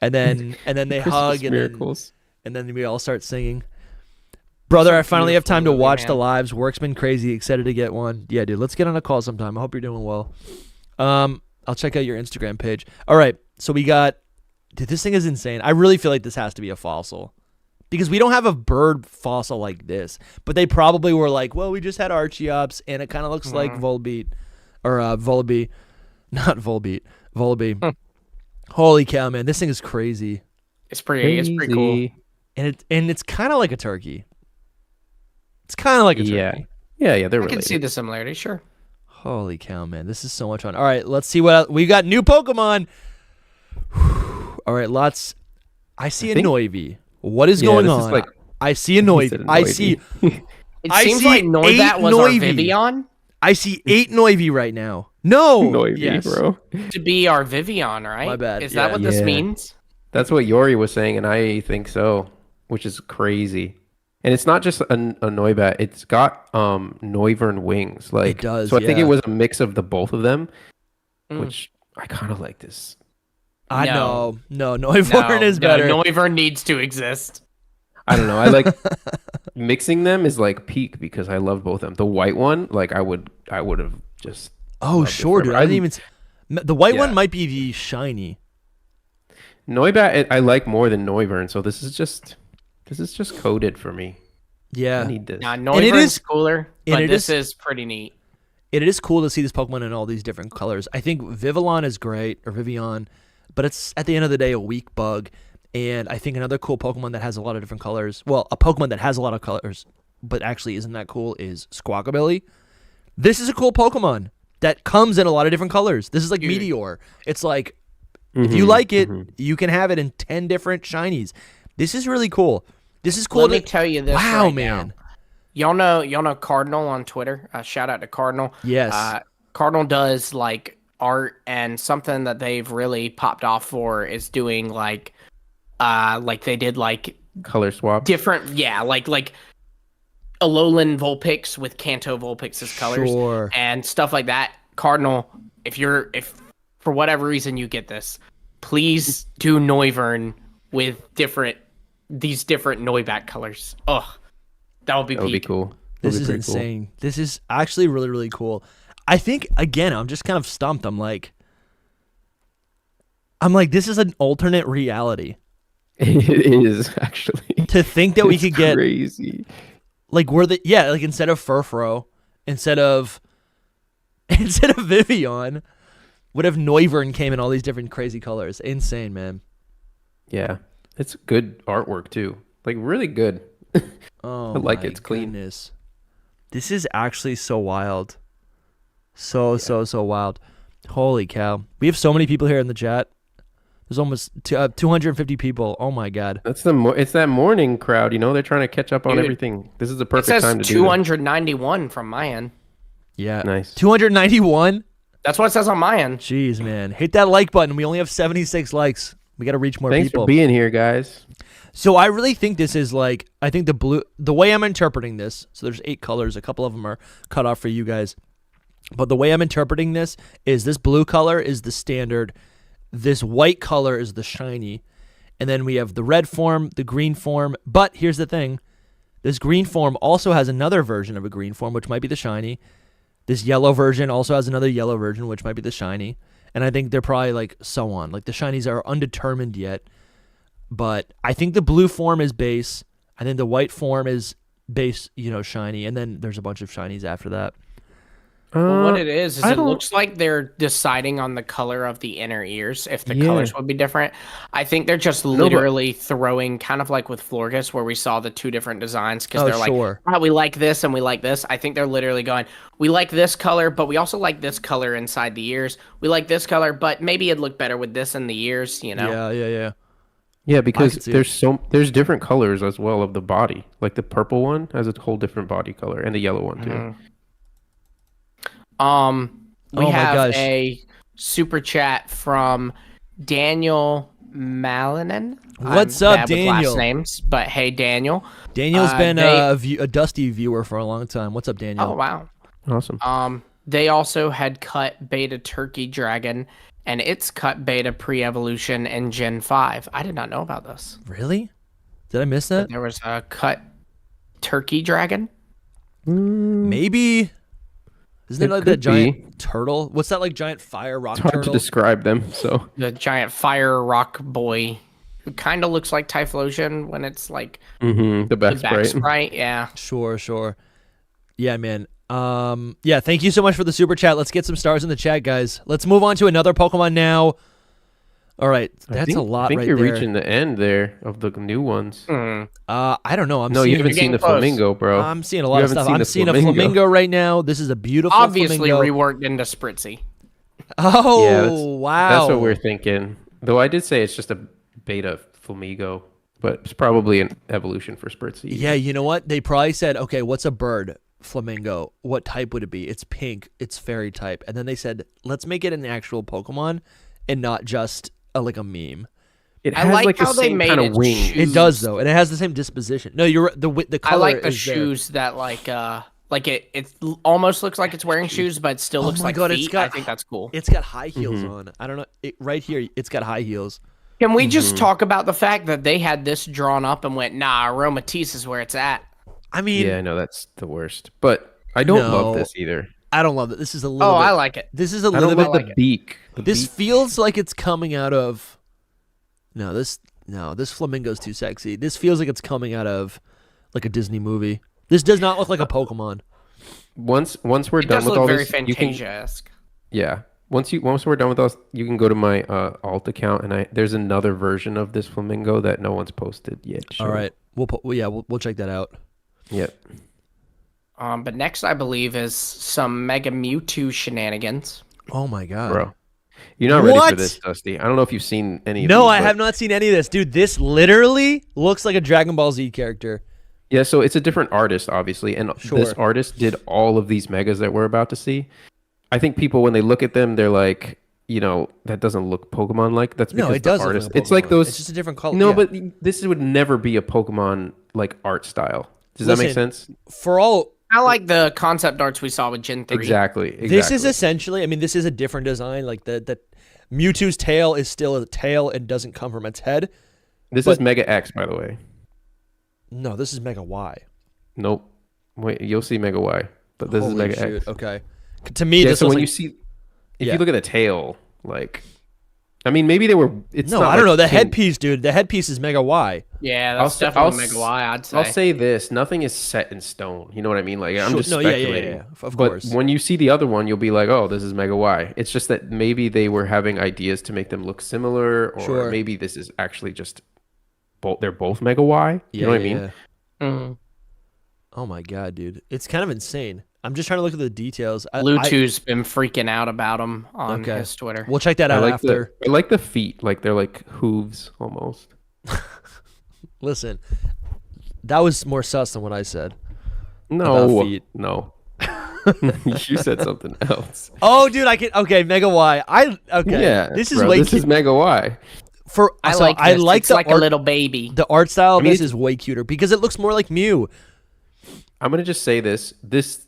And then they Christmas hug miracles. and then we all start singing. Brother, I finally have beautiful time to movie, watch the man. lives. Work's been crazy. Excited to get one. Yeah, dude, let's get on a call sometime. I hope you're doing well. I'll check out your Instagram page. All right, so we got. Dude, this thing is insane. I really feel like this has to be a fossil. Because we don't have a bird fossil like this. But they probably were like, well, we just had Archeops, and it kind of looks like Volbeat. Or Volbeat. Not Volbeat. Volbeat. Holy cow, man. This thing is crazy. It's pretty cool. Crazy. And it's kind of like a turkey. It's kind of like a turkey. Yeah. Yeah, they're I can related. see the similarity, sure. Holy cow, man. This is so much fun. All right, let's see what else. We got new Pokemon. All right, lots. I see a think- Noivy. What is Yeah, going this is on? like- I see a He Noivy. said a I Noivy. see It I seems see like Noibat 8 was our Noivy. Vivian I see 8 Noivy right now. No. Noivy, yes. bro. to be our Vivian, right? My bad, Is that yeah. what this Yeah. means? That's what Yori was saying, and I think so, which is crazy. And it's not just a Noibat; it's got Noivern wings. Like, does, so I think yeah. it was a mix of the both of them, Mm. which I kind of like this. I No. know. No, Noivern is better. Noivern needs to exist. I don't know. I like mixing them is like peak because I love both of them. The white one, like I would have just Oh, loved it sure, dude. forever. I didn't even. The white one Yeah. might be the shiny. Noibat. I like more than Noivern, so this is just coded for me. Yeah. I need this. Nah, it Noivern's is- cooler, and but it this is- is pretty neat. It is cool to see this Pokemon in all these different colors. I think Vivillon is great, or Vivian, but it's at the end of the day a weak bug. And I think another cool Pokemon that has a lot of different colors, well, a Pokemon that has a lot of colors, but actually isn't that cool, is Squawkabilly. This is a cool Pokemon that comes in a lot of different colors. This is like Dude. Meteor. It's like, if you like it, you can have it in 10 different shinies. This is really cool. This is cool. Let me tell you this. Wow, right man. now. Y'all know Cardinal on Twitter. Shout out to Cardinal. Yes. Cardinal does like art, and something that they've really popped off for is doing like they did like Color swap. different, yeah, like Alolan Vulpix with Kanto Vulpix's colors Sure. and stuff like that. Cardinal, if for whatever reason you get this, please do Noivern with these different Noibat colors. Ugh. That would be That would be peak. cool. This That'd is be pretty cool. insane. This is actually really, really cool. I think, again, I'm just kind of stumped. I'm like, this is an alternate reality. It is actually. To think that we It's could get, crazy. like, like instead of Furfro, instead of Vivian, what if Noivern came in all these different crazy colors? Insane, man. Yeah, it's good artwork too. Like really good. Oh, I like my it's clean. goodness. This is actually so wild. So wild. Holy cow. We have so many people here in the chat. There's almost 250 people. Oh my god. That's it's that morning crowd. You know, they're trying to catch up on Dude, everything. This is the It perfect says time to do 291 from my end. Yeah. Nice. 291. That's what it says on my end. Jeez, man. Hit that like button. We only have 76 likes. We got to reach more Thanks people. for being here, guys. So I really think this is like, I think the way I'm interpreting this, so there's 8 colors, a couple of them are cut off for you guys. But the way I'm interpreting this is this blue color is the standard, this white color is the shiny, and then we have the red form, the green form. But here's the thing, this green form also has another version of a green form, which might be the shiny. This yellow version also has another yellow version, which might be the shiny. And I think they're probably like so on. Like the shinies are undetermined yet. But I think the blue form is base. I think the white form is base, shiny. And then there's a bunch of shinies after that. Well, what it is I it don't- looks like they're deciding on the color of the inner ears, if the Yeah. colors would be different. I think they're just but- literally throwing, kind of like with Florgus, where we saw the 2 different designs, because they're sure. like, oh, we like this and we like this. I think they're literally going, we like this color, but we also like this color inside the ears. We like this color, but maybe it'd look better with this in the ears, Yeah. Yeah, I because could see there's different colors as well of the body. Like the purple one has a whole different body color, and the yellow one too. We Oh my have gosh. a super chat from Daniel Malinen. What's I'm up, bad with Daniel? last names, but hey, Daniel. Daniel's been they- a Dusty viewer for a long time. What's up, Daniel? Oh wow. Awesome. They also had cut beta Turkey Dragon, and it's cut beta pre-evolution in Gen 5. I did not know about this. Really? Did I miss that? There was a cut Turkey Dragon. Maybe. Isn't it It like that could giant turtle? What's that like giant fire rock It's hard to turtle? describe them. So The giant fire rock boy, who kind of looks like Typhlosion when it's like the the best, back right? sprite. Yeah. Sure. Yeah, man. Yeah, thank you so much for the super chat. Let's get some stars in the chat, guys. Let's move on to another Pokemon now. All right, that's a lot I think right you're there. reaching the end there of the new ones. I don't know. I'm No, seeing, you haven't getting seen the close. flamingo, bro. I'm seeing a You lot of haven't stuff. seen I'm the seeing a flamingo. flamingo right now. This is a beautiful Obviously flamingo. reworked into Spritzy. Oh, Yeah, wow. That's what we're thinking. Though I did say it's just a beta flamingo, but it's probably an evolution for Spritzy. Yeah, you know what? They probably said, okay, what's a bird? Flamingo. What type would it be? It's pink. It's fairy type. And then they said, let's make it an actual Pokemon and not just like a meme. It I has like like the how they same made kind it of wing. shoot. It does though, and it has the same disposition. No, you're right. The color. I like the is there. shoes that like it almost looks like it's wearing shoes, but it still looks Oh my like God, feet. it's got- I think that's cool. It's got high heels Mm-hmm. on. I don't know. Right here, it's got high heels. Can we just talk about the fact that they had this drawn up and went, nah, Aromatisse is where it's at. I mean, Yeah, no, that's the worst. But I don't No. love this either. I don't love it. This is a little. Oh, bit, I like it. This is a I little don't bit. love the beak. This feels like it's coming out of. No, this flamingo's too sexy. This feels like it's coming out of like a Disney movie. This does not look like a Pokemon. Once we're It done does with look all very this, you can Fantasia-esque. yeah. Once we're done with us, you can go to my alt account and there's another version of this flamingo that no one's posted yet. So, All right, we'll check that out. Yep. But next, I believe, is some Mega Mewtwo shenanigans. Oh my god, Bro. You're not ready What? for this, Dusty. I don't know if you've seen any of No, these, I but- have not seen any of this, dude. This literally looks like a Dragon Ball Z character. Yeah, so it's a different artist, obviously, and Sure. this artist did all of these megas that we're about to see. I think people, when they look at them, they're like, that doesn't look Pokemon-like. That's because No, it the does. artist. Look like It's like Pokemon. those. It's just a different color. No, yeah. but this would never be a Pokemon like art style. Does that make Listen, sense? for all I like the concept arts we saw with Gen 3. Exactly. this is essentially, I mean, this is a different design. Like the Mewtwo's tail is still a tail and doesn't come from its head. This but- is Mega X, by the way. No, this is Mega Y. Nope. Wait, you'll see Mega Y, but this is Holy Mega shoot. X. Okay. To me, Yeah, this so was when like, you see, if Yeah. you look at the tail, like, I mean, maybe they were. It's no, not I don't like know. The King- headpiece, dude. The headpiece is Mega Y. Yeah, I'll that's say- definitely I'll Mega s- Y, I'd say. I'll say this: nothing is set in stone. You know what I mean? Like I'm Sure. just No, yeah, speculating. yeah. Of But course. when you see the other one, you'll be like, "Oh, this is Mega Y." It's just that maybe they were having ideas to make them look similar, or Sure. maybe this is actually just both. They're both Mega Y. You know what I mean? Yeah. Mhm. Oh my god, dude. It's kind of insane. I'm just trying to look at the details. Bluetooth's been freaking out about him on Okay. his Twitter. We'll check that I out like after. I like the feet. Like they're like hooves almost. Listen, that was more sus than what I said. No, feet. no. You said something else. Oh, dude, I can. Okay, Mega Y. Okay. Yeah, This is bro, way This is Mega Y. for. I so like this. I like It's the like art, a little baby. the art style of mean, this it's- is way cuter because it looks more like Mew. I'm gonna just say this. This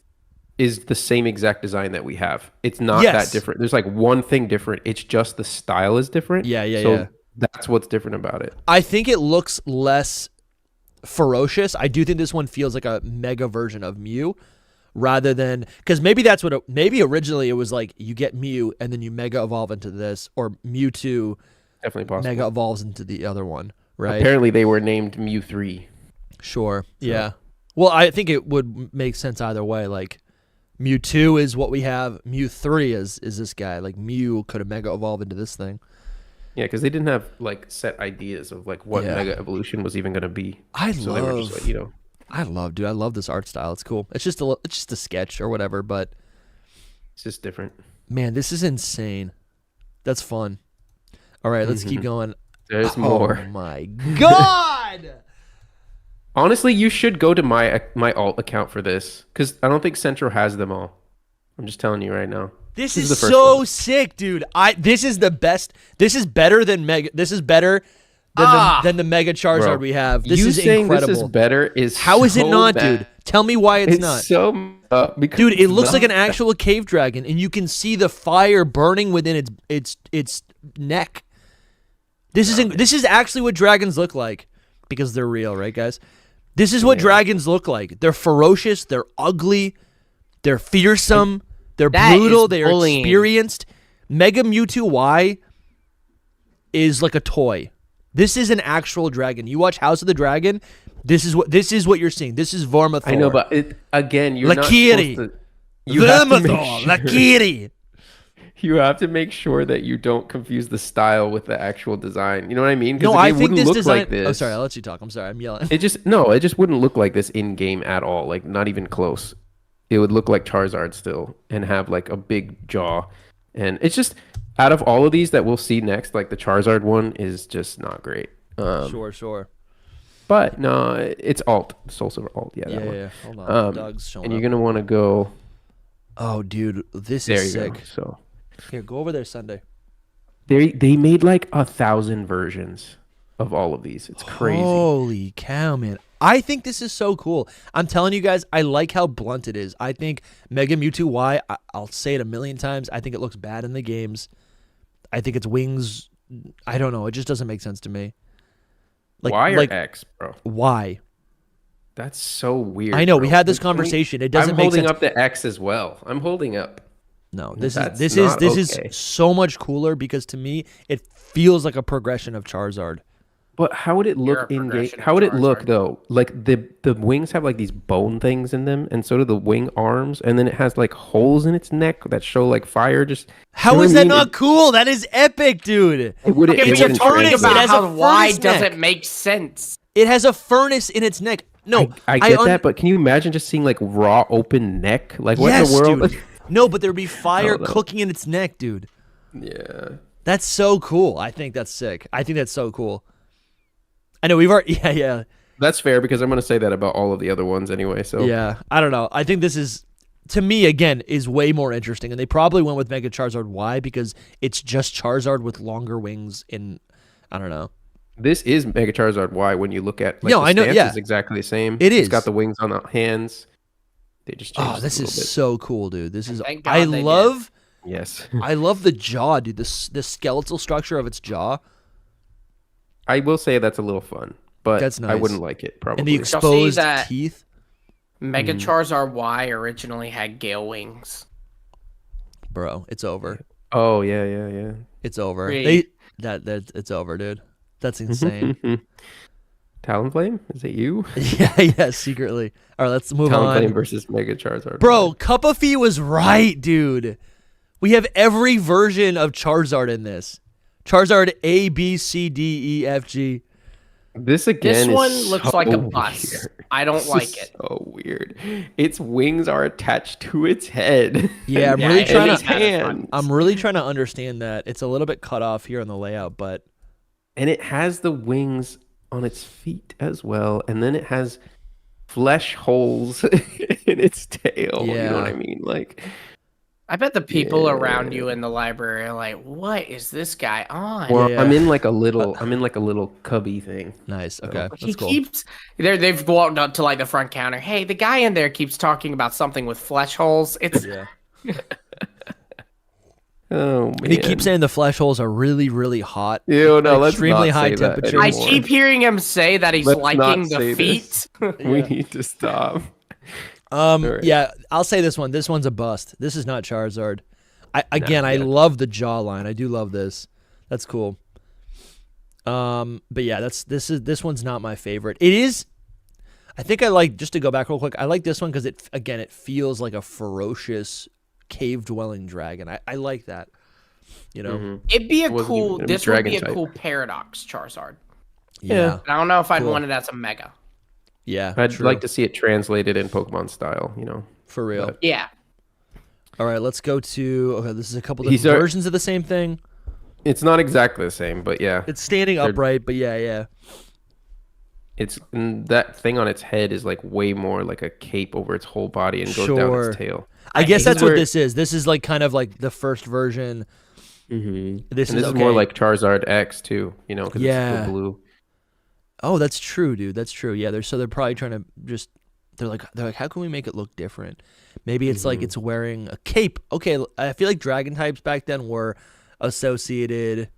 is the same exact design that we have. It's not Yes. that different. There's like one thing different. It's just the style is different. Yeah, yeah, so yeah. that's what's different about it. I think it looks less ferocious. I do think this one feels like a mega version of Mew rather than because maybe that's what maybe originally it was like you get Mew and then you mega evolve into this or Mewtwo Definitely possible. mega evolves into the other one, right? Apparently they were named Mew 3. Sure. Yeah. Well, I think it would make sense either way. Like Mewtwo is what we have. Mew 3 is this guy. Like Mew could have mega evolved into this thing. Yeah, because they didn't have like set ideas of like what Yeah. Mega Evolution was even gonna be. I So they were just like, dude. I love this art style. It's cool. It's just a sketch or whatever, but it's just different. man, this is insane. That's fun. All right, let's keep going. There's more. Oh my god! Honestly, you should go to my alt account for this because I don't think Central has them all. I'm just telling you right now. This is is the first so one. sick, dude. This is the best. This is better than Mega. This is better than the Mega Charizard Bro, we have. This you is saying incredible. this is better is How is it so not, bad. dude? Tell me why it's not. So because Dude, it it's looks like not. an actual cave dragon, and you can see the fire burning within its neck. This is actually what dragons look like because they're real, right, guys? This is what dragons look like. They're ferocious. They're ugly. They're fearsome. They're That brutal. is They are bullying. experienced. Mega Mewtwo Y is like a toy. This is an actual dragon. You watch House of the Dragon. This is what you're seeing. This is Vormathor. I know, but again, you're not Lakiri. supposed to. You have to make Vormathor. sure- Lakiri. You have to make sure that you don't confuse the style with the actual design. You know what I mean? 'Cause No, if I it think wouldn't this look design. like this. Oh, sorry. I'll let you talk. I'm sorry. I'm yelling. It just wouldn't look like this in game at all. Like not even close. It would look like Charizard still and have like a big jaw. And it's just out of all of these that we'll see next, like the Charizard one is just not great. Sure. But no, it's alt, Soul Silver alt. Yeah, that one. Yeah. Hold on. Um, Doug's showing and up. you're gonna want to go Oh, dude, this there. is You sick. go. So Here, go over there Sunday. they made like 1,000 versions of all of these. It's crazy. Holy cow, man! I think this is so cool. I'm telling you guys, I like how blunt it is. I think Mega Mewtwo Y. I'll say it a million times. I think it looks bad in the games. I think its wings. I don't know. It just doesn't make sense to me. Y or X, bro? Why? That's so weird. I know, we bro. had this Like, can we- conversation. It doesn't I'm make holding sense. up the X as well. I'm holding up. No, this That's is not this okay. is so much cooler because to me it feels like a progression of Charizard. But how would it You're look a in game? progression of How would it look Charizard. though? Like the wings have like these bone things in them, and so do the wing arms, and then it has like holes in its neck that show like fire. Just How you know is what I that mean? not cool? That is epic, dude. It wouldn't. Okay, it but you're wouldn't talking furnace, translate. it about has a how Y furnace doesn't neck. make sense. It has a furnace in its neck. No, I get un- that, but can you imagine just seeing like raw open neck? Like what yes, in the world? dude. No, but there'd be fire no. cooking in its neck, dude. Yeah. That's so cool. I think that's sick. I think that's so cool. I know we've already. Yeah. That's fair because I'm gonna say that about all of the other ones anyway. So Yeah, I don't know. I think this is, to me, again, is way more interesting. And they probably went with Mega Charizard Y because it's just Charizard with longer wings in, I don't know. this is Mega Charizard Y when you look at like, No, the I know, stance yeah. is exactly the same. It It's is. got the wings on the hands. They just changed Oh, it this a is little so cool, dude. This is. Thank God I they did. love. bit. Yes. I love the jaw, dude. The skeletal structure of its jaw I will say that's a little fun, but That's I nice. wouldn't like it probably. and the see exposed that- teeth. Mega Charizard Y originally had Gale Wings. Bro, it's over. Oh yeah. It's over. Great. It's over, dude. That's insane. Talonflame? Is it you? yeah, secretly. All right, let's move Talonflame on. versus Mega Charizard. Bro, Cuppafee was right, dude. We have every version of Charizard in this. Charizard A, B, C, D, E, F, G. This again This is one looks so like a bus. weird. I don't This like is it. so weird. Its wings are attached to its head. Yeah, I'm Yeah, really it trying is to. kind of fun. I'm really trying to understand that. It's a little bit cut off here on the layout, but And it has the wings on its feet as well. And then it has flesh holes in its tail. You know what I Yeah. mean? Like, I bet the people around you in the library are like, "What is this guy on?" well, Yeah. I'm in like a little cubby thing. nice. Okay, He that's cool. keeps they've walked up to like the front counter. Hey, the guy in there keeps talking about something with flesh holes. It's Yeah. Oh man. And he keeps saying the flesh holes are really, really hot. Ew, no, let's extremely not high say that temperature. I anymore. keep hearing him say that he's Let's liking not the say feet. this. We need to stop. Alright. Yeah, I'll say this one. This one's a bust. This is not Charizard. I yeah. love the jawline. I do love this. That's cool. But yeah, this one's not my favorite. It is. I think I like, just to go back real quick, I like this one because it feels like a ferocious cave dwelling dragon. I like that. You know. Mhm. It'd be a It wasn't cool. even gonna be This would be dragon a type. cool Paradox Charizard. Yeah. I don't know if I'd Cool. want it as a Mega. Yeah. I'd true. like to see it translated in Pokemon style, you know. for real. but- Yeah. All right, let's go to. Okay, this is a couple These different are- versions of the same thing. It's not exactly the same, but yeah. It's standing They're- upright, but yeah. That thing on its head is like way more like a cape over its whole body and goes down Sure. its tail. I guess hate that's what where- this is. This is like kind of like the first version. Mm-hmm. This and is this is okay. more like Charizard X too, you know, because Yeah. it's the blue. Oh, that's true, dude. That's true. Yeah, they're probably trying to just they're like how can we make it look different? Maybe it's like it's wearing a cape. Okay, I feel like dragon types back then were associated,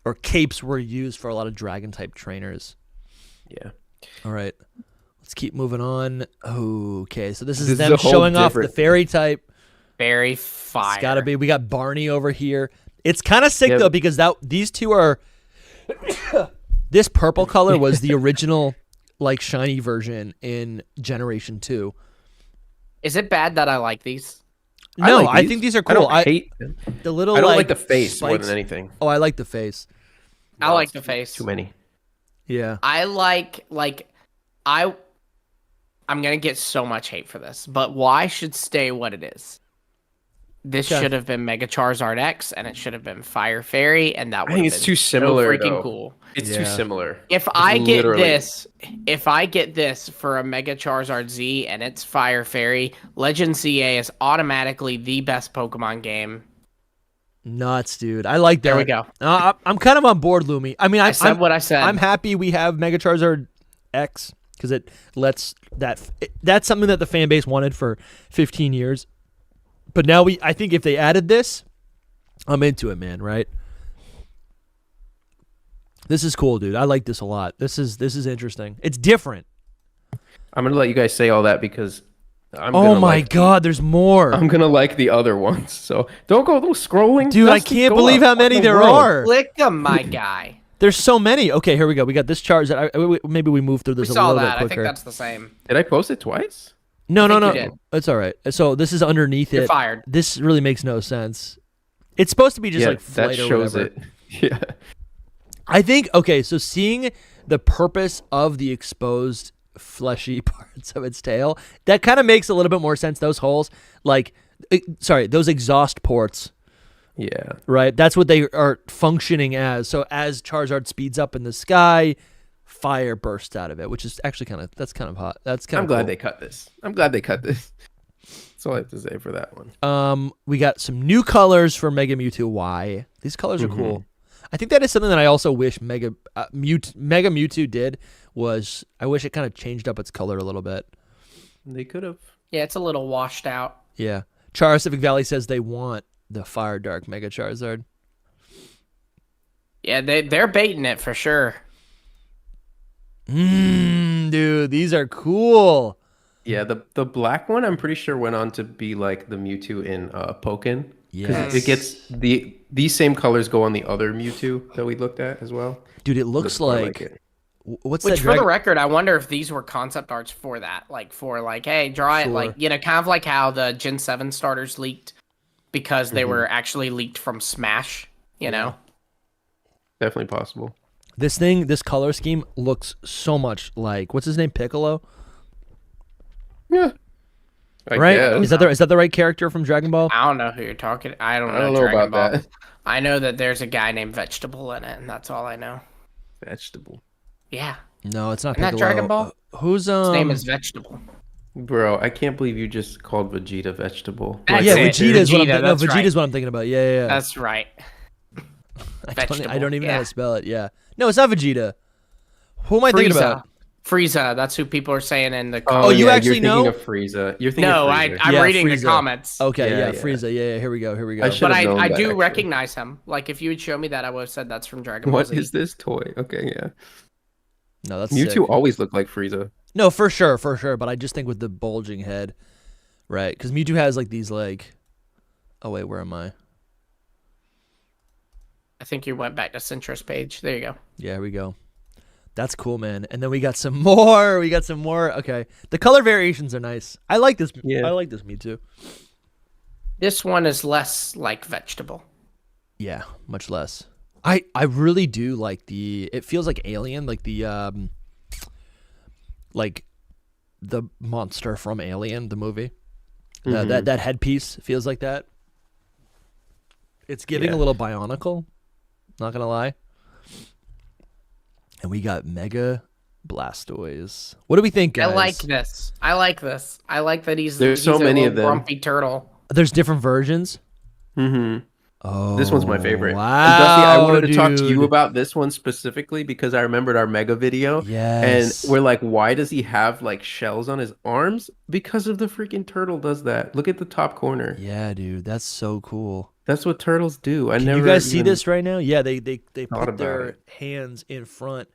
or capes were used for a lot of dragon type trainers. Yeah. All right, let's keep moving on. Okay, so this is This is them a whole showing off the different- fairy type. Very fire. It's gotta be. We got Barney over here. It's kind of sick Yeah. though because these two are. This purple color was the original, like shiny version in Generation 2. Is it bad that I like these? No, like I think these are I cool. don't hate them. The little. I don't like the face more spikes- than anything. Oh, I like the face. I like the face. Too many. Yeah. I like I'm gonna get so much hate for this, but Y should stay what it is. This Okay. should have been Mega Charizard X, and it should have been Fire Fairy, and that would I think have it's been too similar. so freaking though. cool. It's Yeah. too similar. If I get literally- if I get this for a Mega Charizard Z and it's Fire Fairy, Legend CA is automatically the best Pokemon game. Nuts, dude. I like that. There we go. I'm kind of on board, Lumi. I mean, I said what I said. I'm happy we have Mega Charizard X because it lets that's something that the fan base wanted for 15 years. But now I think if they added this, I'm into it, man. Right? This is cool, dude. I like this a lot. This is interesting. It's different. I'm gonna let you guys say all that because I'm Oh gonna my like, God, there's more, I'm gonna like the other ones. So don't go scrolling. dude. I Dusty, can't go believe up. how many What in the there world? are. Click 'em, my guy. There's so many. Okay, here we go. We got this Charizard. Maybe we move through We this a saw little that. bit I quicker. think that's the same. Did I post it twice? No, think no. you did. It's all right. So this is underneath You're it. fired. This really makes no sense. It's supposed to be just yeah, like flight that or shows whatever. it. Yeah. I think okay. So seeing the purpose of the exposed fleshy parts of its tail, that kind of makes a little bit more sense. Those holes, those exhaust ports, Yeah. right? That's what they are functioning as. So as Charizard speeds up in the sky, fire bursts out of it, which is actually kind of hot. That's kind of. I'm glad they cut this. That's all I have to say for that one. We got some new colors for Mega Mewtwo Y. These colors are cool. I think that is something that I also wish Mega Mewtwo did. Was I wish it kind of changed up its color a little bit. They could have. Yeah, it's a little washed out. Yeah. Pacific Valley says they want the Fire Dark Mega Charizard. Yeah, they're baiting it for sure. Dude, these are cool. Yeah, the black one I'm pretty sure went on to be like the Mewtwo in Pokken. Because it Yes. gets these same colors go on the other Mewtwo that we looked at as well. Dude, it looks more like, it. what's Which, that for the dragon? record, I wonder if these were concept arts for that, like for like, hey, draw it, Sure. like kind of like how the Gen 7 starters leaked because they Mm-hmm. were actually leaked from Smash. You know, Definitely possible. This color scheme looks so much like, what's his name, Piccolo? Yeah. I Right? guess. Is that the right character from Dragon Ball? I don't know who you're talking. I don't I know, don't know Dragon about Ball. that. I know that there's a guy named Vegetable in it, and that's all I know. Vegetable. Yeah, No, it's not Isn't that Piccolo. Dragon Ball? Who's his name is Vegetable. Bro, I can't believe you just called Vegeta vegetable. That's yeah, it. Vegeta is what I'm Vegeta, thinking. No, that's Vegeta's right. what I'm thinking about. Yeah. That's right. I don't even know how Vegetable, to yeah. spell it. Yeah. No, it's not Vegeta. Who am I thinking about? Frieza. That's who people are saying in the. Oh, you yeah, actually you're know? thinking of Frieza. You're thinking No, of Frieza. I'm Yeah, reading the Frieza. comments. Okay, Yeah, yeah, yeah. Frieza. Yeah, here we go. I But should've known I that, do actually. recognize him. Like, if you would show me that, I would have said that's from Dragon Ball What Z. is this toy? Okay, yeah. No, that's Mewtwo sick. always looked like Frieza. No, for sure. But I just think with the bulging head, right? Because Mewtwo has like these like. Oh wait, where am I? I think you went back to Centrist page. There you go. Yeah, here we go. That's cool, man. And then we got some more. Okay, the color variations are nice. I like this. Yeah. I like this Mewtwo. This one is less like Vegetable. Yeah, much less. I really do like the. It feels like Alien, like the monster from Alien, the movie. That headpiece feels like that. It's giving Yeah. a little Bionicle. Not gonna lie. And we got Mega Blastoise. What do we think, guys? I like this. I like that he's There's so he's a many little of them. grumpy turtle. There's different versions. Mm-hmm. Oh, This one's my favorite. Wow, And Dusty, I wanted to talk to you dude. about this one specifically because I remembered our Mega video. Yes. And we're like, why does he have like shells on his arms? Because of the freaking turtle does that. Look at the top corner. Yeah, dude, that's so cool. That's what turtles do. I Can never you guys see even this right now? Yeah, they thought put about their it. hands in front.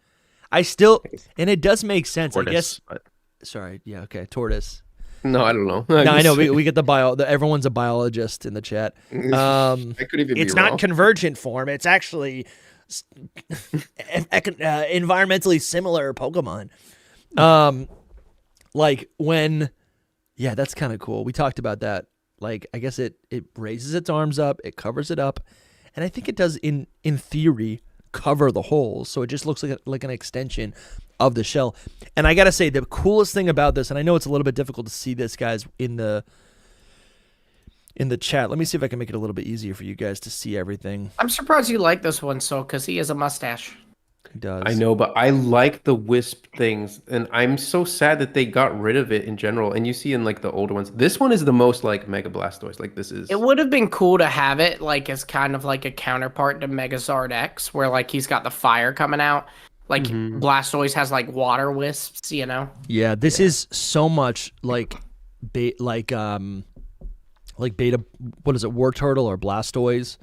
I still, and it does make sense. I guess. Tortoise, but- Sorry. Yeah. Okay. Tortoise. No, I don't know. No, I know. We get everyone's a biologist in the chat. I could even It's be not wrong. convergent form. It's actually environmentally similar Pokemon. Like when, yeah, that's kind of cool. We talked about that. Like, I guess it raises its arms up, it covers it up, and I think it does in theory cover the holes, so it just looks like an extension of the shell. And I gotta say, the coolest thing about this, and I know it's a little bit difficult to see this, guys, in the chat. Let me see if I can make it a little bit easier for you guys to see everything. I'm surprised you like this one, so because he has a mustache. It does. I know, but I like the wisp things, and I'm so sad that they got rid of it in general. And you see in like the older ones, this one is the most like Mega Blastoise. Like this is. It would have been cool to have it like as kind of like a counterpart to Megazord X, where like he's got the fire coming out. Like Blastoise has like water wisps, you know. Yeah, this is so much like beta. What is it? War Turtle or Blastoise,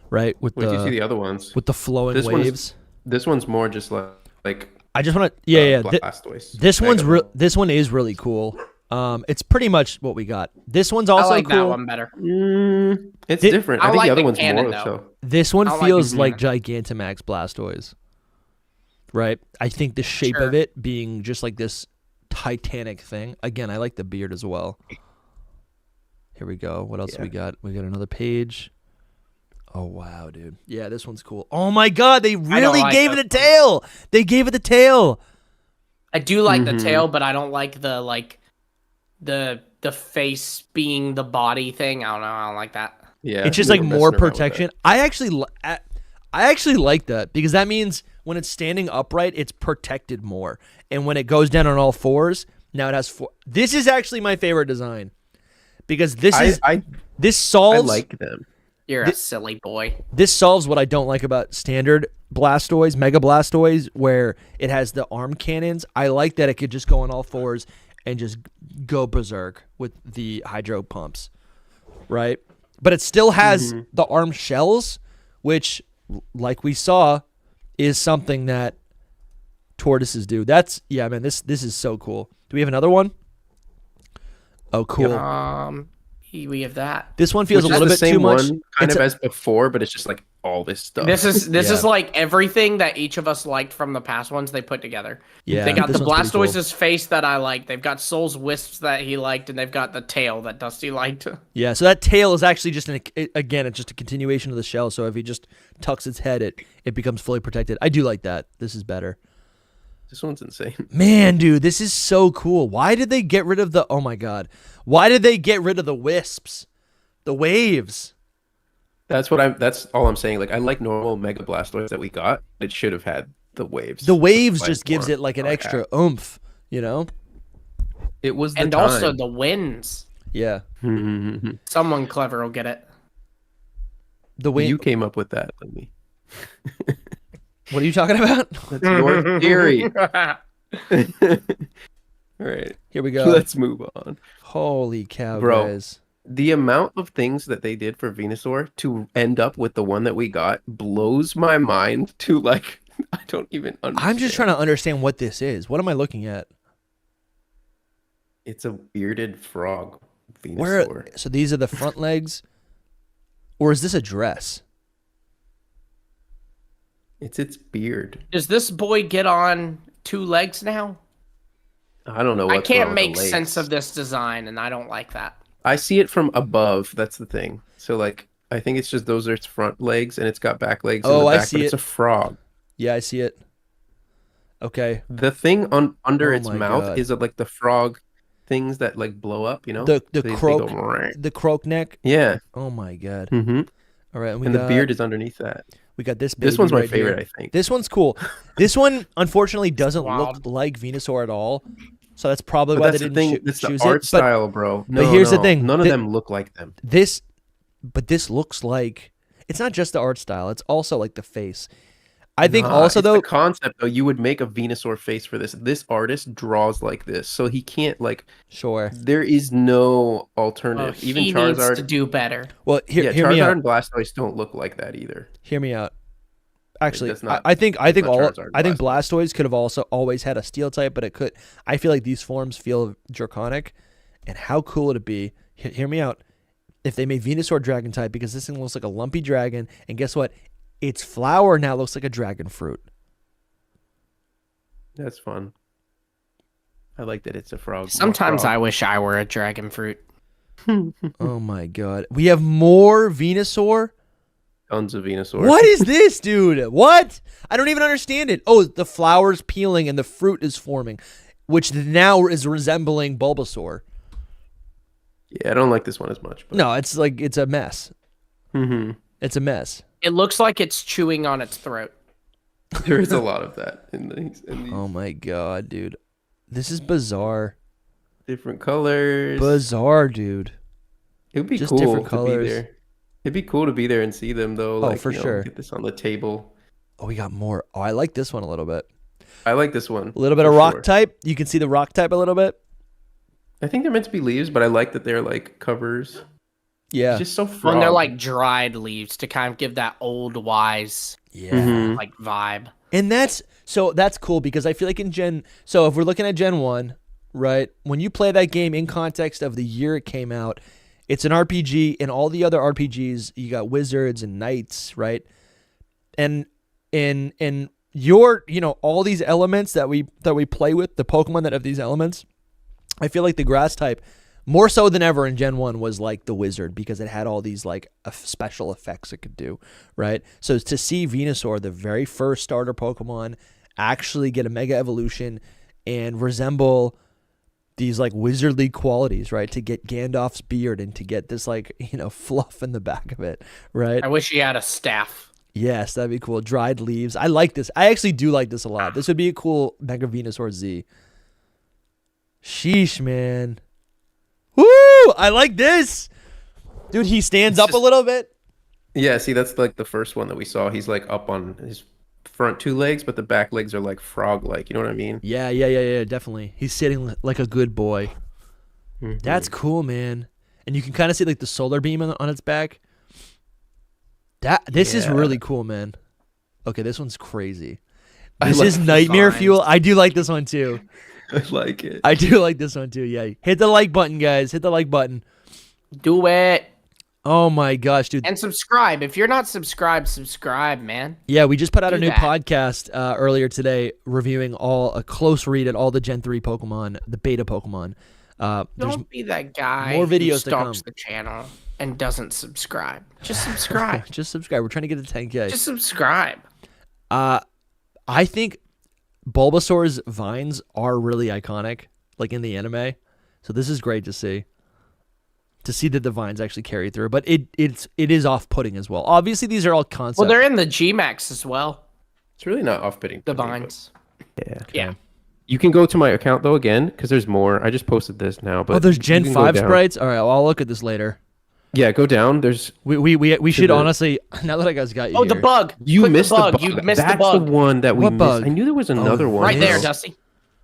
right? With Wait, do you see the the other ones? with the flowing This one's- waves. This one's more just like I just want to. Yeah. Blastoise. This one's Mega Ball. this one is really cool. It's pretty much what we got. This one's I also like cool. that one better. It's Thi- different. I I think like the other the one's cannon, more though. so. This one I like feels it. like Gigantamax Blastoise, right? I think the shape of Sure. it being just like this Titanic thing. Again, I like the beard as well. Here we go. What else do we got? We got another page. Oh wow, dude. Yeah, this one's cool. Oh my god, they really like gave it this a tail. They gave it the tail. I do like the tail, but I don't like the face being the body thing. I don't know. I don't like that. Yeah, It's just they like were more messing around with protection. I actually like that because that means when it's standing upright, it's protected more. And when it goes down on all fours, now it has four. This is actually my favorite design because this that. is I this solves like them. You're a silly boy. this solves what I don't like about standard Blastoise, Mega Blastoise, where it has the arm cannons. I like that it could just go on all fours and just go berserk with the hydro pumps, right? But it still has the arm shells, which, like we saw, is something that tortoises do. That's man. This is so cool. Do we have another one? Oh, cool. We have that. This one feels Which a is little the bit same too much. one, kind It's of a- as before, but it's just like all this stuff. This is Yeah. like everything that each of us liked from the past ones they put together. Yeah, They got this the one's pretty Blastoise's face that I liked. They've got Soul's wisps that he liked, and they've got the tail that Dusty liked. Yeah, so that tail is actually just again, it's just a continuation of the shell. So if he just tucks its head, it becomes fully protected. I do like that. This is better. This one's insane. Man, dude, this is so cool. Why did they get rid of the? Oh my god, why did they get rid of the wisps, the waves? That's all I'm saying. Like I like normal Mega Blastoise that we got. It should have had the waves. The waves Like, just gives more. it like an I extra that. oomph, you know? It was the And time. also the winds. Yeah, Someone clever will get it. the wind. You came up with that, let me. What are you talking about? That's your theory. All right, Here we go. let's move on. Holy cow, Bro. guys! The amount of things that they did for Venusaur to end up with the one that we got blows my mind to like I don't even understand. I'm just trying to understand what this is. What am I looking at? It's a bearded frog Venusaur. Where? So these are the front legs, or is this a dress? It's its beard. Does this boy get on 2 legs now? I don't know. I What's wrong can't with the make legs. sense of this design, and I don't like that. I see it from above. That's the thing. So like, I think it's just those are its front legs, and it's got back legs. in Oh, the I back, see but It's it. a frog. Yeah, I see it. Okay. The thing under Oh its my mouth God. is like the frog things that like blow up. You know, The They croak, go, "Meh." the croak neck. Yeah. Oh my god! hmm All right, and And the beard is underneath that. we got this. This baby one's my right favorite, here. I think. This one's cool. This one unfortunately doesn't Wild. look like Venusaur at all, so that's probably But why that's they the didn't thing. It's the choose art it. But style, bro. No, here's the no, thing, None of thi- them look like them. this looks like it's not just the art style; it's also like the face. I think Nah, also it's though. the concept though, you would make a Venusaur face for this. This artist draws like this, so he can't like. Sure. There is no Well, alternative. he Even needs Charizard. to do better. Well, hear me Charizard out. and Blastoise don't look like that either. Hear me out. Actually, that's not- I think not all Charizard, I think Blastoise. Blastoise could have also always had a steel type, but it could. I feel like these forms feel draconic, and how cool would it be? Hear me out. If they made Venusaur dragon type, because this thing looks like a lumpy dragon, and guess what? Its flower now looks like a dragon fruit. That's fun. I like that it's a frog. Sometimes I wish I were a dragon fruit. Oh my god, we have more Venusaur. Tons of Venusaur. What is this, dude? What? I don't even understand it. Oh, the flower's peeling and the fruit is forming, which now is resembling Bulbasaur. Yeah, I don't like this one as much. But... No, it's like it's a mess. hmm It's a mess. It looks like it's chewing on its throat. There is a lot of that in these Oh my god, dude. This is bizarre. different colors. Bizarre, dude. It would be just cool different to colors. be there. It'd be cool to be there and see them though. Oh, Like, for sure. Get this on the table. Oh, we got more. Oh, I like this one a little bit. I like this one. A little bit for of rock sure. type. You can see the rock type a little bit. I think they're meant to be leaves, but I like that they're like covers. Yeah. It's just so When frog. they're like dried leaves to kind of give that old wise Yeah. Mhm. like vibe. And that's cool because I feel like so if we're looking at Gen 1, right? When you play that game in context of the year it came out, it's an RPG, and all the other RPGs, you got wizards and knights, right? And your, all these elements that we play with, the Pokemon that have these elements, I feel like the grass type, more so than ever in Gen 1, was like the wizard because it had all these like special effects it could do, right? So to see Venusaur, the very first starter Pokemon, actually get a Mega Evolution and resemble these like wizardly qualities, right? To get Gandalf's beard and to get this like, fluff in the back of it, right? I wish he had a staff. Yes, that'd be cool. Dried leaves. I like this. I actually do like this a lot. This would be a cool Mega Venusaur Z. Sheesh, man. Woo! I like this. Dude, he stands It's up a just- little bit. Yeah, see, that's like the first one that we saw. He's like up on his front 2 legs, but the back legs are like frog-like. You know what I mean? Yeah, definitely. He's sitting like a good boy. Mhm. That's cool, man. And you can kind of see like the solar beam on its back. This is Yeah. really cool, man. Okay, this one's crazy. I This like is the nightmare designs. fuel. I do like this one too. I like it. I do like this one too. Yeah, hit the like button, guys. Hit the like button. Do it. Oh my gosh, dude. And subscribe. If you're not subscribed, subscribe, man. Yeah, we just put out a Do new that. podcast earlier today, reviewing a close read at all the Gen 3 Pokemon, the beta Pokemon. There's Don't be that guy more videos who to stalks come. the channel and doesn't subscribe. Just subscribe. just subscribe. We're trying to get to 10K. Just subscribe. I think Bulbasaur's vines are really iconic, like in the anime. So this is great to see. To see that the vines actually carry through, but it is off-putting as well. Obviously, these are all concepts. Well, they're in the G-Max as well. It's really not off-putting. The to me, but- vines. Yeah. Yeah. You can go to my account though again because there's more. I just posted this now, but Oh, there's you Gen can go 5 down. sprites. All right, well, I'll look at this later. Yeah, go down. There's We should the- honestly. Now that I guys got you. Oh, the here- bug. you Click missed the bug. the bug. You missed That's the bug. one that we What missed. bug? I knew there was another one. Right there, this. Dusty.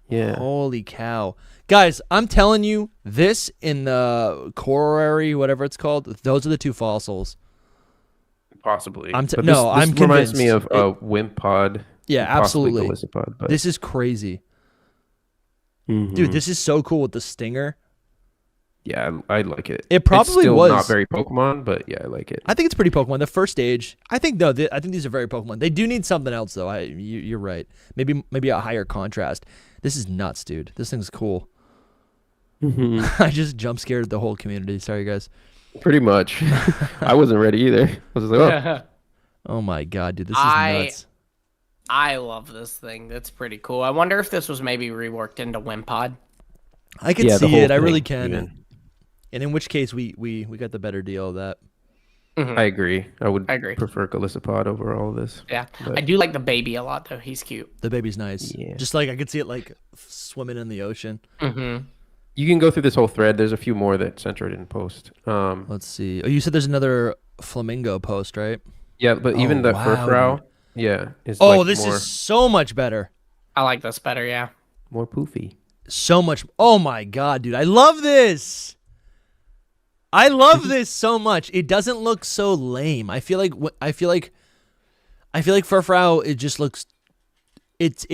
Yeah. Holy cow. Guys, I'm telling you, this in the corollary, whatever it's called, those are the two fossils. Possibly. I'm But no, this I'm reminds me convinced. of Wimpod. Yeah, possibly absolutely. Golisopod, but This is crazy. Mhm. Dude, this is so cool with the stinger. yeah, I like it. It probably it's still was. not very Pokemon, but yeah, I like it. I think it's pretty Pokemon. The first stage, I think I think these are very Pokemon. They do need something else though. You're right. Maybe a higher contrast. This is nuts, dude. This thing's cool. Mhm. I just jump scared the whole community. Sorry, guys. Pretty much. I wasn't ready either. I was just like, oh, Oh my god, dude, this is nuts. I love this thing. That's pretty cool. I wonder if this was maybe reworked into Wimpod. I can yeah, the see whole it. I really thing, can. even. And in which case, we got the better deal of that. Mhm. I agree. I would I agree. prefer Golisopod over all of this. Yeah. But- I do like the baby a lot, though. He's cute. The baby's nice. Yeah. Just like I could see it like swimming in the ocean. Mm-hmm. You can go through this whole thread. There's a few more that Centra didn't post. Let's see. Oh, you said there's another flamingo post, right? Yeah, but even Oh, the wow, Furfrau, yeah, is Oh, like this more, is so much better. I like this better, yeah. more poofy. So much. Oh my god, dude. I love this. I love this so much. It doesn't look so lame. I feel like Furfrau, it just looks it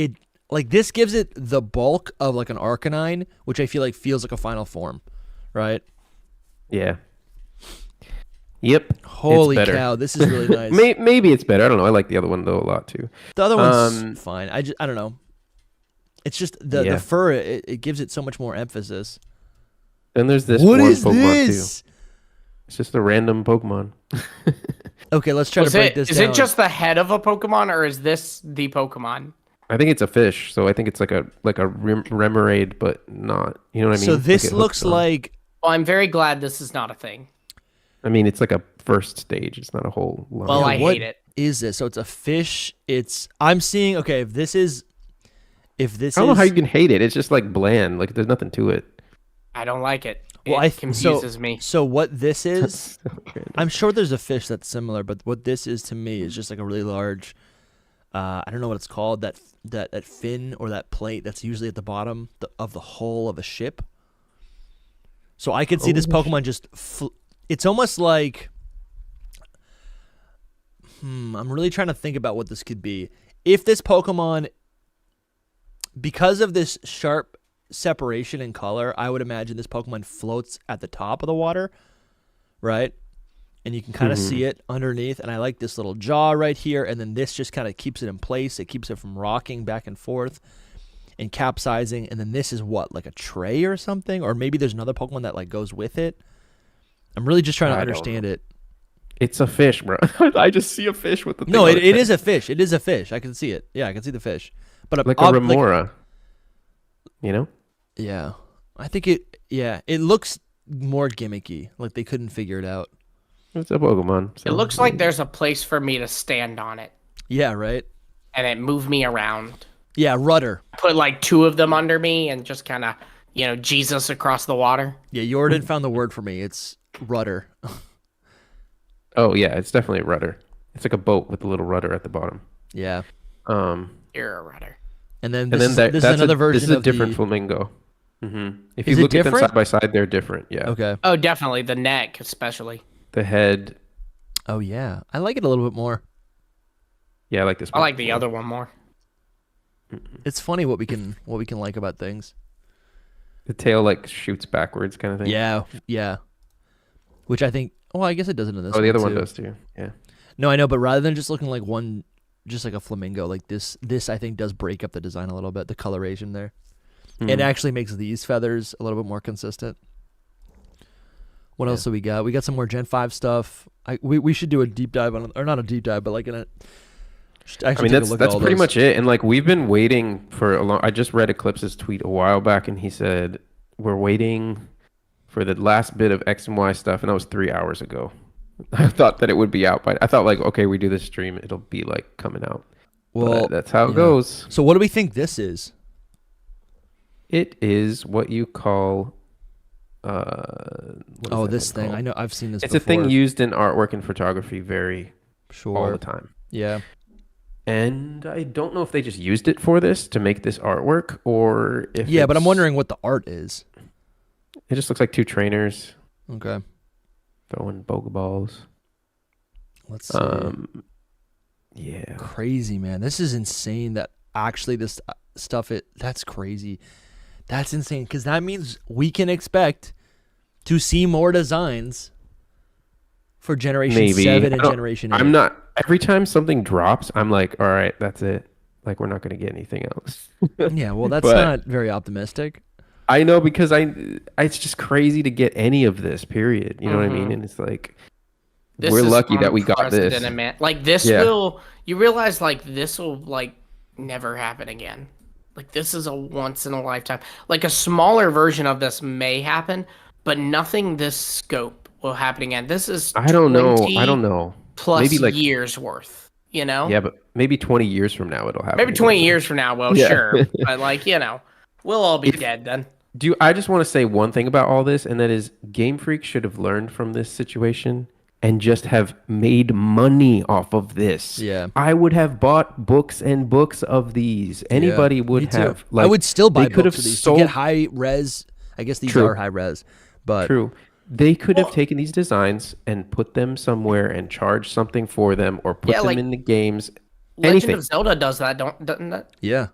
like this gives it the bulk of like an Arcanine, which I feel like feels like a final form, right? Yeah. Yep. Holy it's better. cow, this is really nice. Maybe it's better. I don't know. I like the other one though a lot too. The other one's Um, fine. I don't know. It's just the Yeah. fur. It gives it so much more emphasis. Then there's this What one is Pokemon this? too. It's just a random Pokemon. Okay, let's try to break this Is down. it just the head of a Pokemon, or is this the Pokemon? I think it's a fish, so I think it's like a Remoraid, but not. You know what I mean? So Like this it looks hooks on. like Well, I'm very glad this is not a thing. I mean, it's like a first stage. It's not a whole line. Well, I what hate it. is this? So it's a fish. I'm seeing. Okay, if this is I don't know how you can hate it. It's just like bland. Like there's nothing to it. I don't like it. Well, It confuses me. So what this is, I'm sure there's a fish that's similar, but what this is to me is just like a really large. I don't know what it's called. That fin or that plate that's usually at the bottom of the hull of a ship. So I could see this Pokemon just. It's almost like. I'm really trying to think about what this could be. If this Pokemon, because of this sharp separation in color, I would imagine this Pokemon floats at the top of the water, right? And you can kind of see it underneath. And I like this little jaw right here. And then this just kind of keeps it in place. It keeps it from rocking back and forth and capsizing. And then this is what, like a tray or something? Or maybe there's another Pokemon that like goes with it. I'm really just trying to I don't understand it. It's a fish, bro. I just see a fish with the thing No, on it its is head. a fish. It is a fish. I can see it. Yeah, I can see the fish. But like a Remora. You know? yeah, I think it. Yeah, it looks more gimmicky. Like they couldn't figure it out. It's a Pokemon. It so- looks like there's a place for me to stand on it, Yeah, right. and it moved me around. Yeah, rudder. Put like two of them under me, and just kind of, Jesus across the water. Yeah, Jordan found the word for me. It's rudder. Oh yeah, it's definitely a rudder. It's like a boat with a little rudder at the bottom. Yeah, You're a rudder. and then And this, then is, that, this that's is another version This is a of different the. flamingo. If Is you it look at them different? side by side, they're different. Yeah. Okay. Oh, definitely the neck, especially. The head. Oh yeah, I like it a little bit more. Yeah, I like this I one. like the other one more. It's funny what we can like about things. The tail like shoots backwards kind of thing. Yeah, yeah. Which I think. Oh, I guess it does it in this. Oh, the other one too. does too. Yeah. No, I know, but rather than just looking like one, just like a flamingo, like this I think does break up the design a little bit. The coloration there. It actually makes these feathers a little bit more consistent. What else do we got? We got some more Gen 5 stuff. We should do a deep dive on, or not a deep dive, but like in a. I mean, that's pretty much it. And like we've been waiting for a long. I just read Eclipse's tweet a while back, and he said we're waiting for the last bit of X and Y stuff, and that was 3 hours ago. I thought that it would be out, but I thought like, okay, we do this stream, it'll be like coming out. Well, but that's how it goes. So what do we think this is? It is what you call. This thing. called? I know. I've seen this. It's before. a thing used in artwork and photography Sure. all the time. Yeah. And I don't know if they just used it for this to make this artwork or if Yeah, but I'm wondering what the art is. It just looks like two trainers Okay. throwing Pokeballs. Let's see. Yeah. Crazy, man. This is insane that actually this stuff, that's crazy. That's insane because that means we can expect to see more designs for Generation 7 and Generation 8. I'm not. Every time something drops, I'm like, all right, that's it. Like, we're not going to get anything else. Yeah, well, that's But- not very optimistic. I know because it's just crazy to get any of this, period. You know what I mean? And it's like, This we're is lucky that we got this. unprecedented, man. Like this Yeah. you realize like this will like never happen again. Like this is a once in a lifetime. Like a smaller version of this may happen, but nothing this scope will happen again. This is I don't know. 20 plus Maybe like years worth, you know? Yeah, but maybe 20 years from now it'll happen. Maybe again. 20 years from now, well, Yeah. sure. But like, you know, we'll all be dead then. I just want to say one thing about all this, and that is Game Freak should have learned from this situation and just have made money off of this. Yeah. I would have bought books and books of these. Anybody Me would too. have. I would still buy they could books have of these sold. to get high res. I guess these True. are high res, but True. They could have taken these designs and put them somewhere and charged something for them, or put Yeah, them like, in the games. Legend Anything. of Zelda does that, doesn't it? yeah,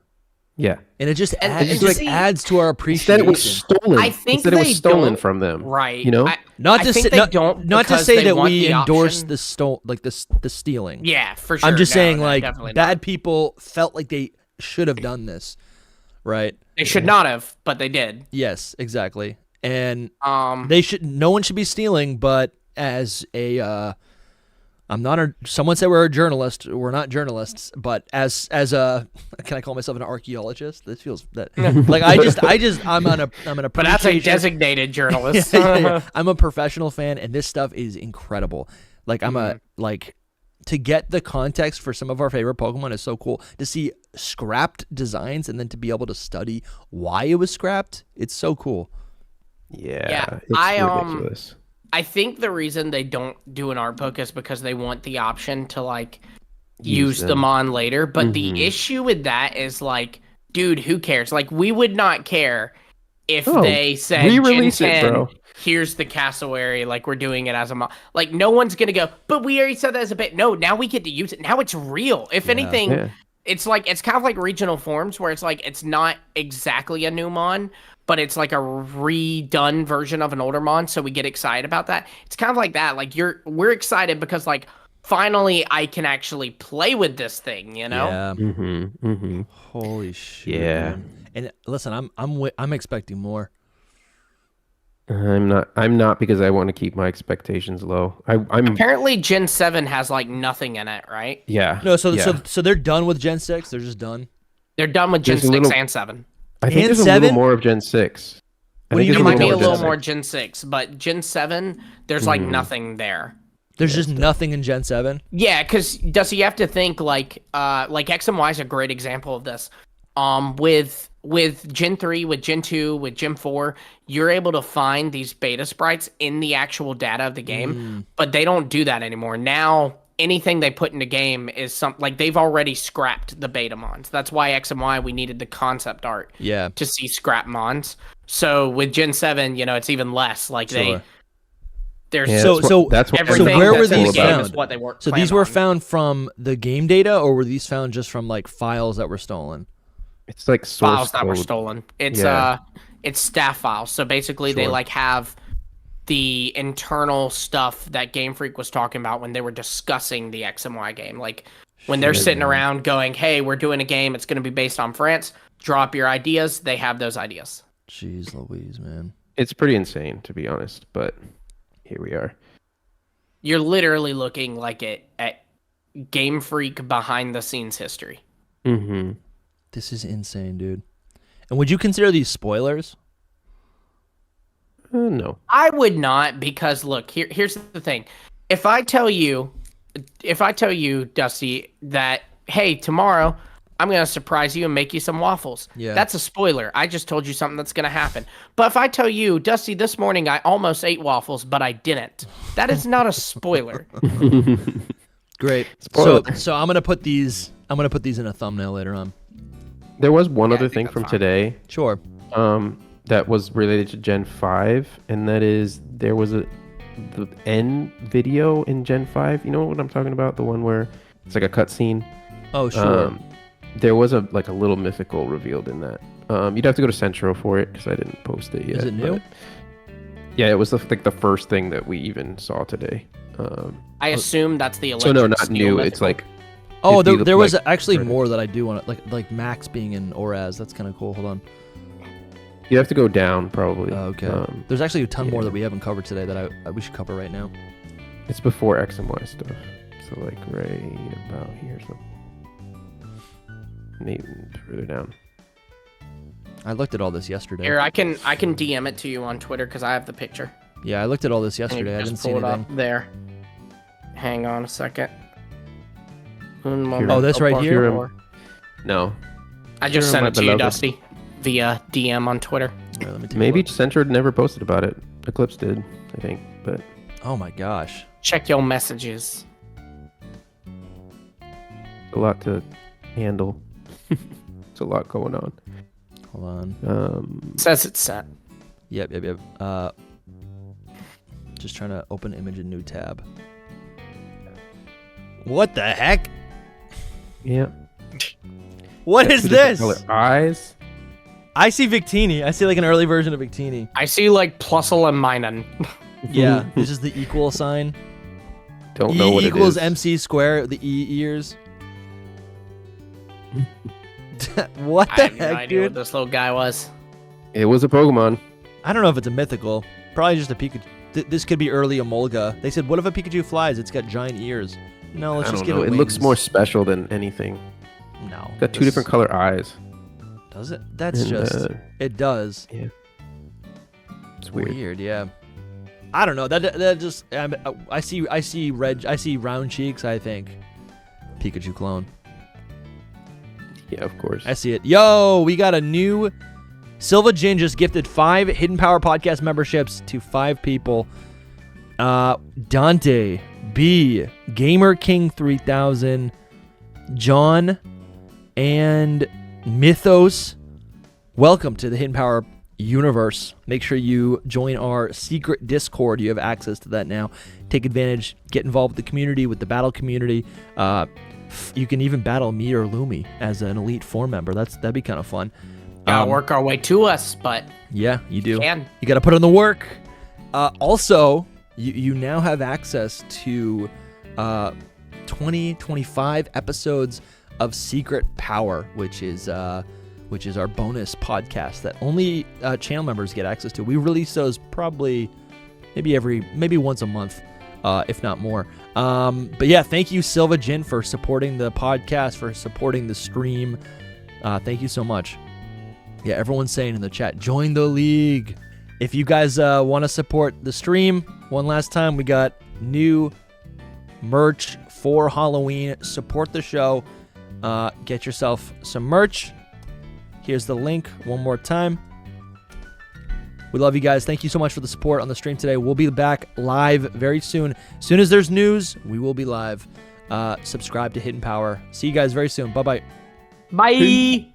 Yeah. and it just And- adds, and it just see, adds to our Instead, appreciation. it was stolen. I think Instead, it was they stolen don't- from them. Right. You know. Not I to think say, they don't not to because say they that want we the endorse option. the stealing. Yeah, for sure. I'm just No, saying, no, like, definitely not. bad people felt like they should have done this, right? They should not have, but they did. Yes, exactly. And Um, no one should be stealing, but as someone said we're a journalist. We're not journalists, but as a, can I call myself an archaeologist? This feels that like I'm an but that's a appreciation- designated journalist. Yeah. I'm a professional fan, and this stuff is incredible. Like to get the context for some of our favorite Pokemon is so cool. To see scrapped designs and then to be able to study why it was scrapped, it's so cool. Yeah. It's ridiculous. I think the reason they don't do an art book is because they want the option to like use them on later. But the issue with that is like, dude, who cares? Like, we would not care if they said, re-release Gen it, 10, bro. here's the cassowary, like we're doing it as a like no one's gonna go, but we already said that as a bit. No, now we get to use it. Now it's real. If anything, Yeah. it's kind of like regional forms where it's like it's not exactly a new mon, but it's like a redone version of an older mon, so we get excited about that. It's kind of like that. Like we're excited because like finally I can actually play with this thing, you know? Yeah. Mm-hmm. Mm-hmm. Holy shit. Yeah. man. And listen, I'm expecting more. I'm not because I want to keep my expectations low. I'm Apparently Gen 7 has like nothing in it, right? yeah. No, so yeah. so they're done with Gen 6. They're just done. They're done with Gen There's a 6 little- and 7. I think and there's a 7? little more of Gen 6. What do you It mean might be a more little Gen more Gen 6, but Gen 7, there's like nothing there. There's just nothing in Gen 7. Yeah, because you have to think like X and Y is a great example of this. With Gen 3, with Gen 2, with Gen 4, you're able to find these beta sprites in the actual data of the game, but they don't do that anymore. Now, anything they put in the game is like they've already scrapped the beta mons. That's why X and Y we needed the concept art Yeah. to see scrap mons. So with Gen 7, it's even less. Like Sure. there's Yeah, So that's what everything So where were that's in the these game found? is what they were So these planned were on. found from the game data, or were these found just from like files that were stolen? It's like source files that were code. stolen. It's Yeah. it's staff files. So basically, they Sure. like have the internal stuff that Game Freak was talking about when they were discussing the X and Y game. Like when they're Shit, sitting man. around going, "Hey, we're doing a game. It's going to be based on France. Drop your ideas." They have those ideas. Jeez Louise, man. It's pretty insane, to be honest, but here we are. You're literally looking like at Game Freak behind the scenes history. Mm-hmm. This is insane, dude. And would you consider these spoilers? No. I would not, because look, here's the thing. If I tell you, Dusty, that hey, tomorrow I'm gonna surprise you and make you some waffles. Yeah. That's a spoiler. I just told you something that's gonna happen. But if I tell you, Dusty, this morning I almost ate waffles, but I didn't. That is not a spoiler. Great. Spoiler. So I'm gonna put these in a thumbnail later on. There was one Yeah, I other think thing that's from fine. today Sure. that was related to Gen 5, and that is there was the end video in Gen 5. You know what I'm talking about? The one where it's like a cutscene. Oh, sure. There was a little mythical revealed in that. You'd have to go to Centro for it because I didn't post it yet. Is it new? but- Yeah, it was the first thing that we even saw today. I assume that's the So electric no, not steel new. mythical. It's like Oh, it'd be there was like actually further. more that I do want to like Max being in Oraz. That's kind of cool. Hold on. you have to go down probably. Oh, okay. There's actually a ton more yeah. that we haven't covered today that we should cover right now. It's before X and Y stuff. So like right about here, so maybe further down. I looked at all this yesterday. Here, I can DM it to you on Twitter because I have the picture. Yeah, I looked at all this And you yesterday. I just didn't see pull it anything. up there. Hang on a second. Oh, this right here? No, I just Here, sent my it to you, beloved. Dusty, via DM on Twitter. Here, let me take a maybe look. Centro never posted about it. Eclipse did, I think, but Oh my gosh. Check your messages. a lot to handle. It's a lot going on. Hold on. Says it's set. Yep. Just trying to open image in new tab. What the heck? Yeah. What is Two different this? color eyes. I see Victini. I see like an early version of Victini. I see like Plusle and Minen. Yeah, this is the equal sign. Don't know E what equals it is. MC square, the E ears. What I the have no heck, idea what dude? this little guy was. It was a Pokemon. I don't know if it's a mythical. Probably just a Pikachu. This could be early Emolga. They said, what if a Pikachu flies? It's got giant ears. No, let's I just don't give know. it It looks wings. more special than anything. No. Got two this- different color eyes. Does it? That's And, just... It does. It's weird. Weird, yeah. I don't know. That just... I see round cheeks, I think. Pikachu clone. Yeah, of course. I see it. Yo, we got a new... Silva Jin just gifted 5 Hidden Power Podcast memberships to 5 people. Dante, B, Gamer King 3000, John, and Mythos. Welcome to the Hidden Power universe. Make sure you join our secret Discord. You have access to that now. Take advantage. Get involved with the community, with the battle community. You can even battle me or Lumi as an Elite 4 member. That'd be kind of fun. Gotta work our way to us, but Yeah, you do. can. You got to put in the work. Also, you now have access to 25 episodes of Secret Power, which is our bonus podcast that only channel members get access to. We release those probably maybe once a month, if not more. But yeah, thank you, Silva Jin, for supporting the podcast, for supporting the stream. Thank you so much. Yeah, everyone's saying in the chat, join the league. If you guys want to support the stream, one last time, we got new merch for Halloween. Support the show. Get yourself some merch. Here's the link one more time. We love you guys. Thank you so much for the support on the stream today. We'll be back live very soon. As soon as there's news, we will be live. Subscribe to Hidden Power. See you guys very soon. Bye-bye. Bye.